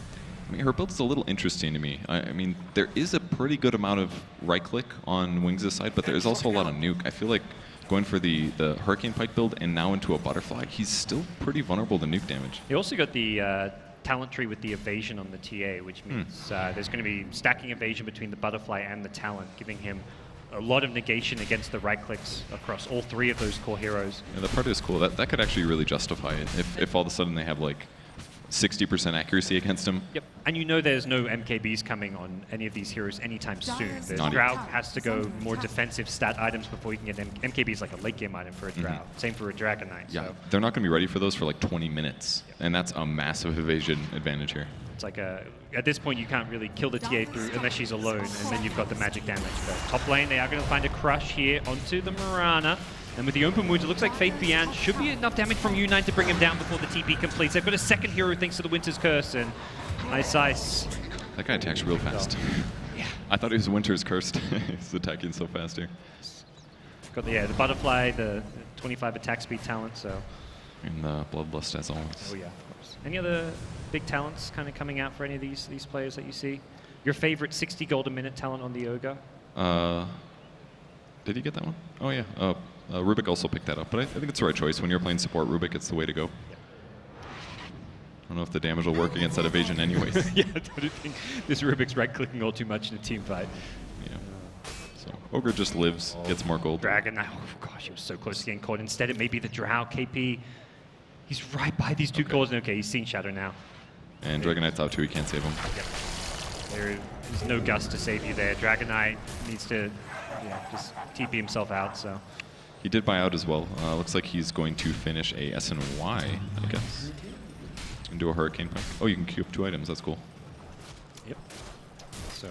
I mean, her build is a little interesting to me. I mean, there is a pretty good amount of right-click on Wings' side, but there is also a lot of nuke. I feel like going for the Hurricane Pike build and now into a Butterfly, he's still pretty vulnerable to nuke damage. He also got the talent tree with the evasion on the TA, which means there's going to be stacking evasion between the Butterfly and the talent, giving him a lot of negation against the right clicks across all 3 of those core heroes. Yeah, that part is cool. That could actually really justify it if all of a sudden they have like 60% accuracy against him. Yep, and you know there's no MKBs coming on any of these heroes anytime soon. The Drought has to go more defensive stat items before you can get MKBs like a late game item for a Drought. Same for a Dragon Knight. Yeah, so. They're not going to be ready for those for like 20 minutes, and that's a massive evasion advantage here. It's like at this point you can't really kill the TA through unless she's alone, and then you've got the magic damage. But top lane, they are going to find a crush here onto the Mirana. And with the open wounds, it looks like Faith Bian should be enough damage from U9 to bring him down before the TP completes. They've got a second hero thanks to the Winter's Curse, and Ice. That guy attacks real fast. Yeah. I thought he was Winter's Cursed. He's attacking so fast here. Got the Butterfly, the 25 attack speed talent, so. And the Bloodlust as always. Oh yeah, of course. Any other big talents kind of coming out for any of these players that you see? Your favorite 60 gold a minute talent on the Ogre? Did he get that one? Oh yeah. Rubik also picked that up, but I think it's the right choice. When you're playing support Rubik, it's the way to go. Yep. I don't know if the damage will work against that evasion anyways. Yeah, I don't think this Rubik's right-clicking all too much in a team fight. Yeah. So Ogre just lives, gets more gold. Dragon, oh gosh, he was so close to getting caught. Instead, it may be the Drow KP. He's right by these 2 cores. Okay, he's seen Shadow now. And Dragon Knight's out too, he can't save him. Yep. There is no gust to save you there. Dragon Knight needs to just TP himself out, so. He did buy out as well. Looks like he's going to finish a SNY, I guess. And do a Hurricane Pike. Oh, you can queue up 2 items, that's cool. Yep. So,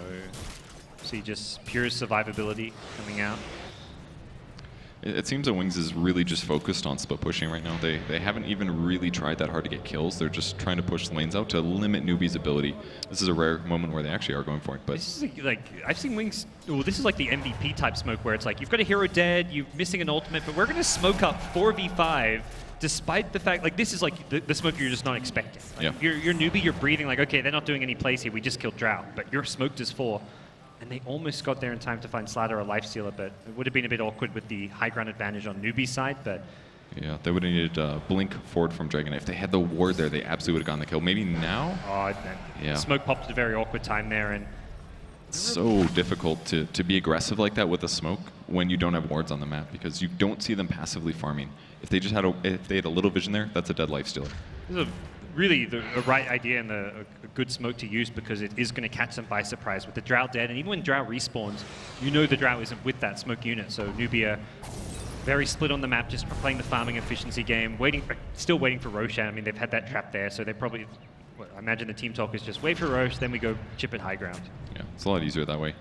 see just pure survivability coming out. It seems that Wings is really just focused on split pushing right now. They haven't even really tried that hard to get kills. They're just trying to push the lanes out to limit Newbee's ability. This is a rare moment where they actually are going for it. But this is like I've seen Wings. Well, this is like the MVP type smoke where it's like you've got a hero dead, you're missing an ultimate, but we're going to smoke up 4v5. Despite the fact, like, this is like the smoke you're just not expecting. Like, you're Newbee, you're breathing, like, okay, they're not doing any plays here, we just killed Drought, but you're smoked as 4. And they almost got there in time to find Slider or Lifestealer, but it would have been a bit awkward with the high ground advantage on Newbee's side, but... Yeah, they would have needed Blink forward from Dragon Knight. If they had the ward there, they absolutely would have gotten the kill. Maybe now? Oh, yeah. Smoke popped at a very awkward time there, and... It's so difficult to be aggressive like that with the smoke when you don't have wards on the map, because you don't see them passively farming. If they just had if they had a little vision there, that's a dead Lifestealer. This is really the right idea and a good smoke to use, because it is going to catch them by surprise with the Drow dead, and even when Drow respawns, you know the Drow isn't with that smoke unit, so Newbee are very split on the map, just playing the farming efficiency game, still waiting for Roshan. I mean, they've had that trap there, so they probably... I imagine the team talk is just wait for Roche, then we go chip at high ground. Yeah, it's a lot easier that way.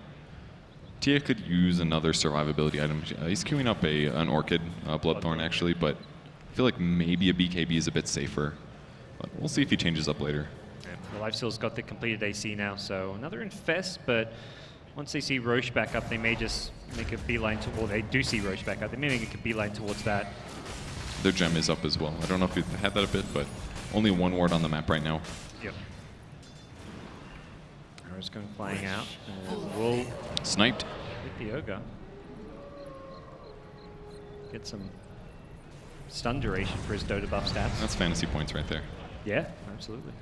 Tia could use another survivability item. He's queuing up an Orchid, Bloodthorn actually, but I feel like maybe a BKB is a bit safer. But we'll see if he changes up later. Yeah, the Lifesteal's got the completed AC now, so another Infest, but once they see Roche back up, they may just make a beeline to, well, they do see Roche back up, they may make a beeline towards that. Their gem is up as well. I don't know if you've had that a bit, but only one ward on the map right now. Yep. Arrow's going flying out, and we'll sniped. Hit the Ogre. Get some stun duration for his Dota buff stats. That's fantasy points right there. Yeah, absolutely.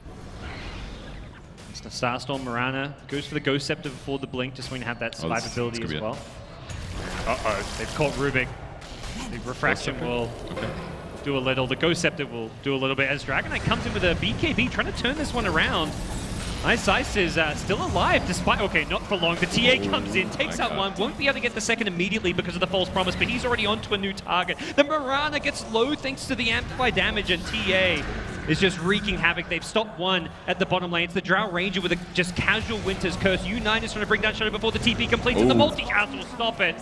It's the Starstorm Mirana. Goes for the Ghost Scepter before the Blink, just when you have that survivability as well. Uh-oh, they've caught Rubik. The Refraction will do a little. The Ghost Scepter will do a little bit as Dragon Knight comes in with a BKB, trying to turn this one around. Ice is still alive despite, okay, not for long. The TA comes in, takes out one, won't be able to get the second immediately because of the false promise, but he's already onto a new target. The Mirana gets low thanks to the amplify damage, and TA is just wreaking havoc. They've stopped one at the bottom lane. It's the Drow Ranger with a just casual Winter's Curse. U9 is trying to bring down Shadow before the TP completes, and the multi-cast will stop it.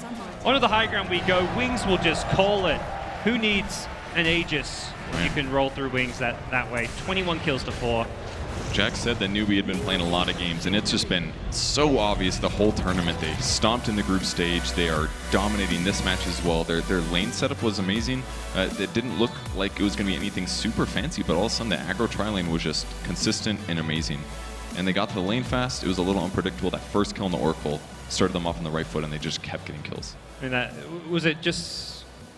Onto the high ground we go. Wings will just call it. Who needs an Aegis when you can roll through Wings that way? 21 kills to 4. Jack said that Newbee had been playing a lot of games, and it's just been so obvious the whole tournament. They stomped in the group stage. They are dominating this match as well. Their lane setup was amazing. It didn't look like it was going to be anything super fancy, but all of a sudden the aggro tri-lane was just consistent and amazing. And they got to the lane fast. It was a little unpredictable. That first kill in the Oracle started them off on the right foot, and they just kept getting kills. And was it just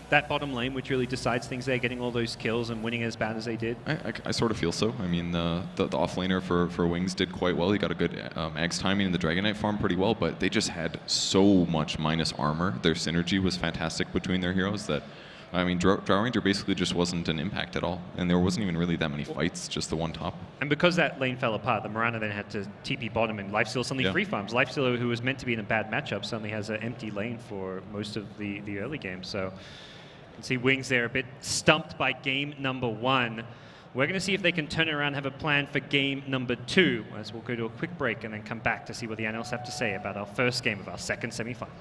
that bottom lane which really decides things there, getting all those kills and winning as bad as they did? I sort of feel so. I mean, the offlaner for Wings did quite well. He got a good Ag's timing, and the Dragon Knight farmed pretty well, but they just had so much minus armor. Their synergy was fantastic between their heroes that, I mean, Drow Ranger basically just wasn't an impact at all, and there wasn't even really that many fights, just the one top. And because that lane fell apart, the Mirana then had to TP bottom, and Lifesteal suddenly free farms. Lifesteal, who was meant to be in a bad matchup, suddenly has an empty lane for most of the early game. So you can see Wings there a bit stumped by game number 1. We're going to see if they can turn it around and have a plan for game number 2, as we'll go to a quick break and then come back to see what the analysts have to say about our first game of our second semi-final.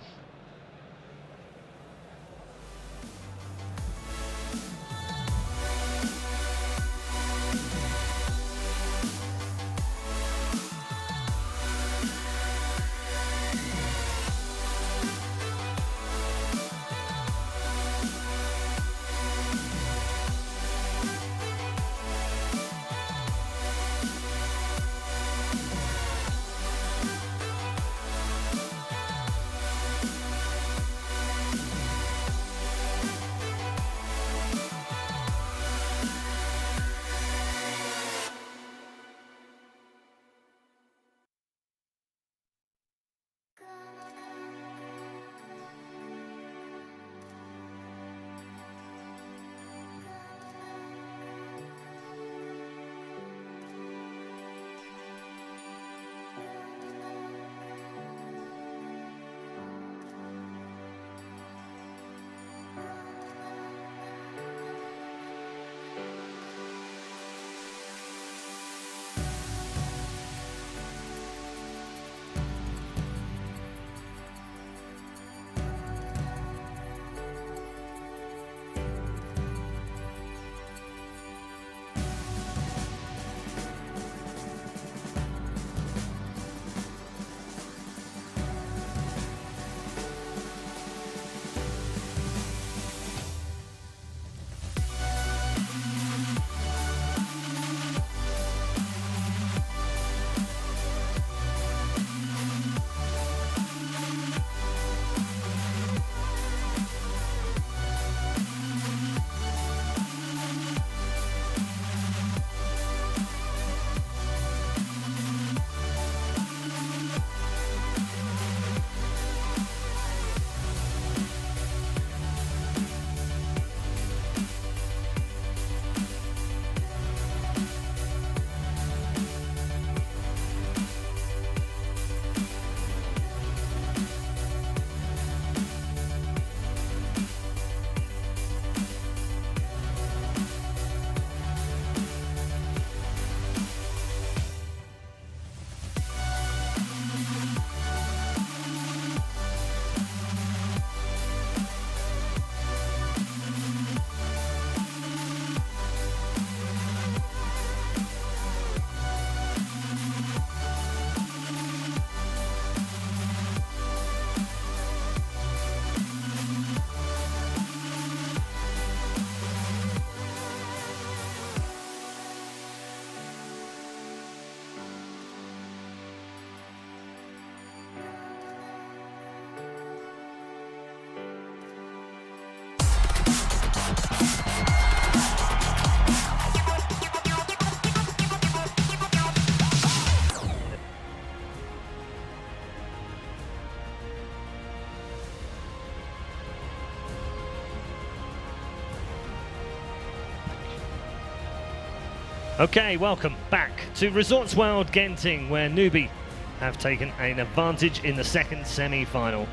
Okay, welcome back to Resorts World Genting, where Newbee have taken an advantage in the second semi-final.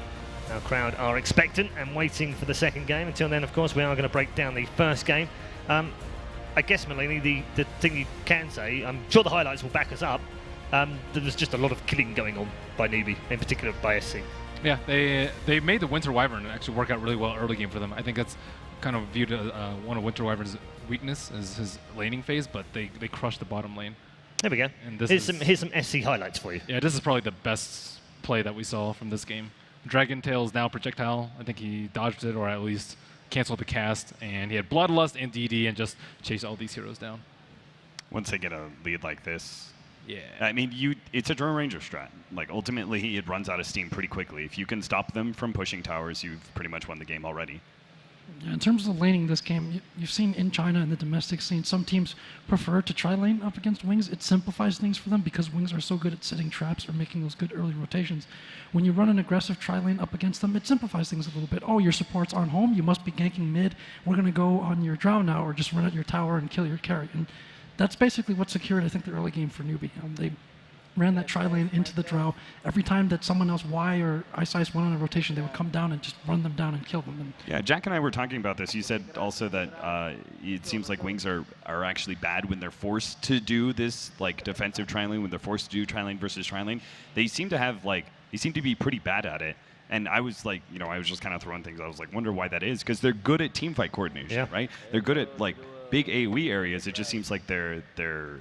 Our crowd are expectant and waiting for the second game. Until then, of course, we are going to break down the first game. I guess, Malini, the thing you can say, I'm sure the highlights will back us up, there was just a lot of killing going on by Newbee, in particular by SC. Yeah, they made the Winter Wyvern actually work out really well early game for them. I think that's kind of viewed as one of Winter Wyvern's weakness is his laning phase, but they crushed the bottom lane. There we go. And here's some SC highlights for you. Yeah, this is probably the best play that we saw from this game. Dragon Tail's now projectile. I think he dodged it, or at least canceled the cast, and he had Bloodlust and DD and just chased all these heroes down. Once they get a lead like this, yeah. I mean, it's a Drone Ranger strat. Like, ultimately, it runs out of steam pretty quickly. If you can stop them from pushing towers, you've pretty much won the game already. Yeah, in terms of laning this game, you've seen in China and the domestic scene, some teams prefer to try lane up against Wings. It simplifies things for them because Wings are so good at setting traps or making those good early rotations. When you run an aggressive try lane up against them, it simplifies things a little bit. Oh, your supports aren't home, you must be ganking mid. We're going to go on your drow now, or just run at your tower and kill your carry. And that's basically what secured, I think, the early game for Newbee. They ran that tri lane into the drow. Every time that someone else, Y or Ice went on a rotation, they would come down and just run them down and kill them. And yeah, Jack and I were talking about this. You said also that it seems like Wings are actually bad when they're forced to do this like defensive tri lane, when they're forced to do tri lane versus tri lane. They seem to be pretty bad at it. And I was like, I was just kind of throwing things. I was like, wonder why that is, because they're good at teamfight coordination, right? They're good at like big AoE areas. It just seems like they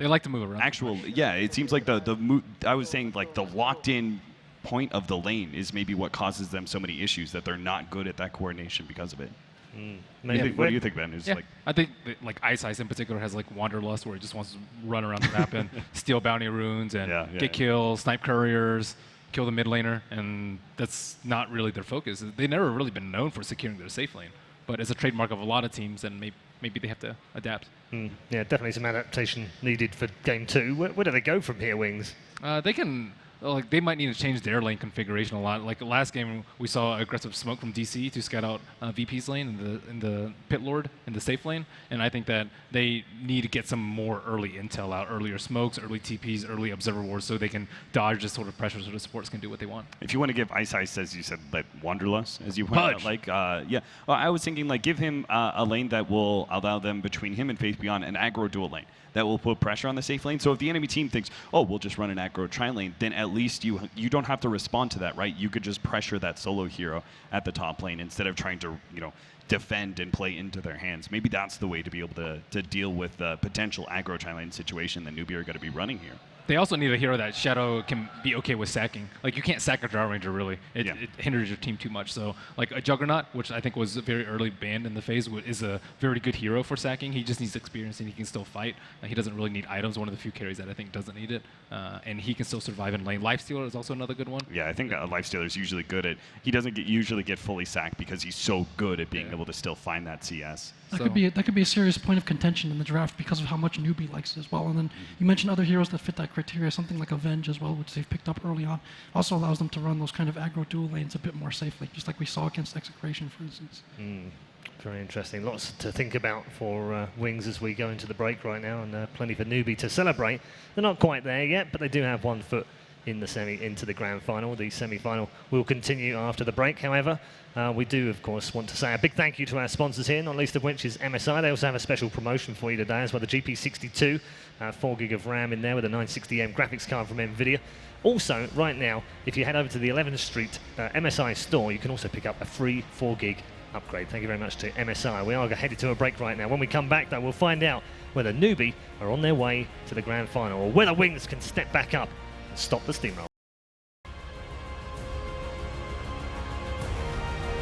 like to move around. It seems like I was saying like the locked in point of the lane is maybe what causes them so many issues, that they're not good at that coordination because of it. What do you think, Ben? I think that, like Ice in particular has like Wanderlust, where he just wants to run around the map and steal bounty runes and get kills, snipe couriers, kill the mid laner, and that's not really their focus. They've never really been known for securing their safe lane, but it's a trademark of a lot of teams, and maybe they have to adapt. Yeah, definitely some adaptation needed for game 2. Where do they go from here, Wings? They might need to change their lane configuration a lot. Like last game, we saw aggressive smoke from DC to scout out VP's lane in the Pit Lord in the safe lane, and I think that they need to get some more early intel out, earlier smokes, early TPs, early observer wars, so they can dodge this sort of pressure, so the supports can do what they want. If you want to give Ice, as you said, like Wanderlust, as you pointed out, well, I was thinking like give him a lane that will allow them between him and Faith Beyond an aggro dual lane that will put pressure on the safe lane. So if the enemy team thinks, oh, we'll just run an aggro tri lane, then at least you don't have to respond to that, right? You could just pressure that solo hero at the top lane instead of trying to, defend and play into their hands. Maybe that's the way to be able to deal with the potential aggro tri lane situation that Newbee are going to be running here. They also need a hero that Shadow can be okay with sacking. Like, you can't sack a Drow Ranger, really. It hinders your team too much. So, like, a Juggernaut, which I think was very early banned in the phase, is a very good hero for sacking. He just needs experience, and he can still fight. He doesn't really need items. One of the few carries that I think doesn't need it. And he can still survive in lane. Lifestealer is also another good one. Yeah, I think Lifestealer is usually good at... He doesn't usually get fully sacked because he's so good at being able to still find that CS. That could be a serious point of contention in the draft because of how much Newbee likes it as well. And then you mentioned other heroes that fit that criteria, something like Avenge as well, which they've picked up early on. Also allows them to run those kind of aggro dual lanes a bit more safely, just like we saw against Execration, for instance. Very interesting. Lots to think about for Wings as we go into the break right now, and plenty for Newbee to celebrate. They're not quite there yet, but they do have 1 foot in the into the grand final. The semi-final will continue after the break. However, we do, of course, want to say a big thank you to our sponsors here, not least of which is MSI. They also have a special promotion for you today as well. The GP62, 4 gig of RAM in there with a 960M graphics card from NVIDIA. Also, right now, if you head over to the 11th Street MSI store, you can also pick up a free 4 gig upgrade. Thank you very much to MSI. We are headed to a break right now. When we come back, though, we'll find out whether Newbee are on their way to the grand final or whether Wings can step back up and stop the steamroll.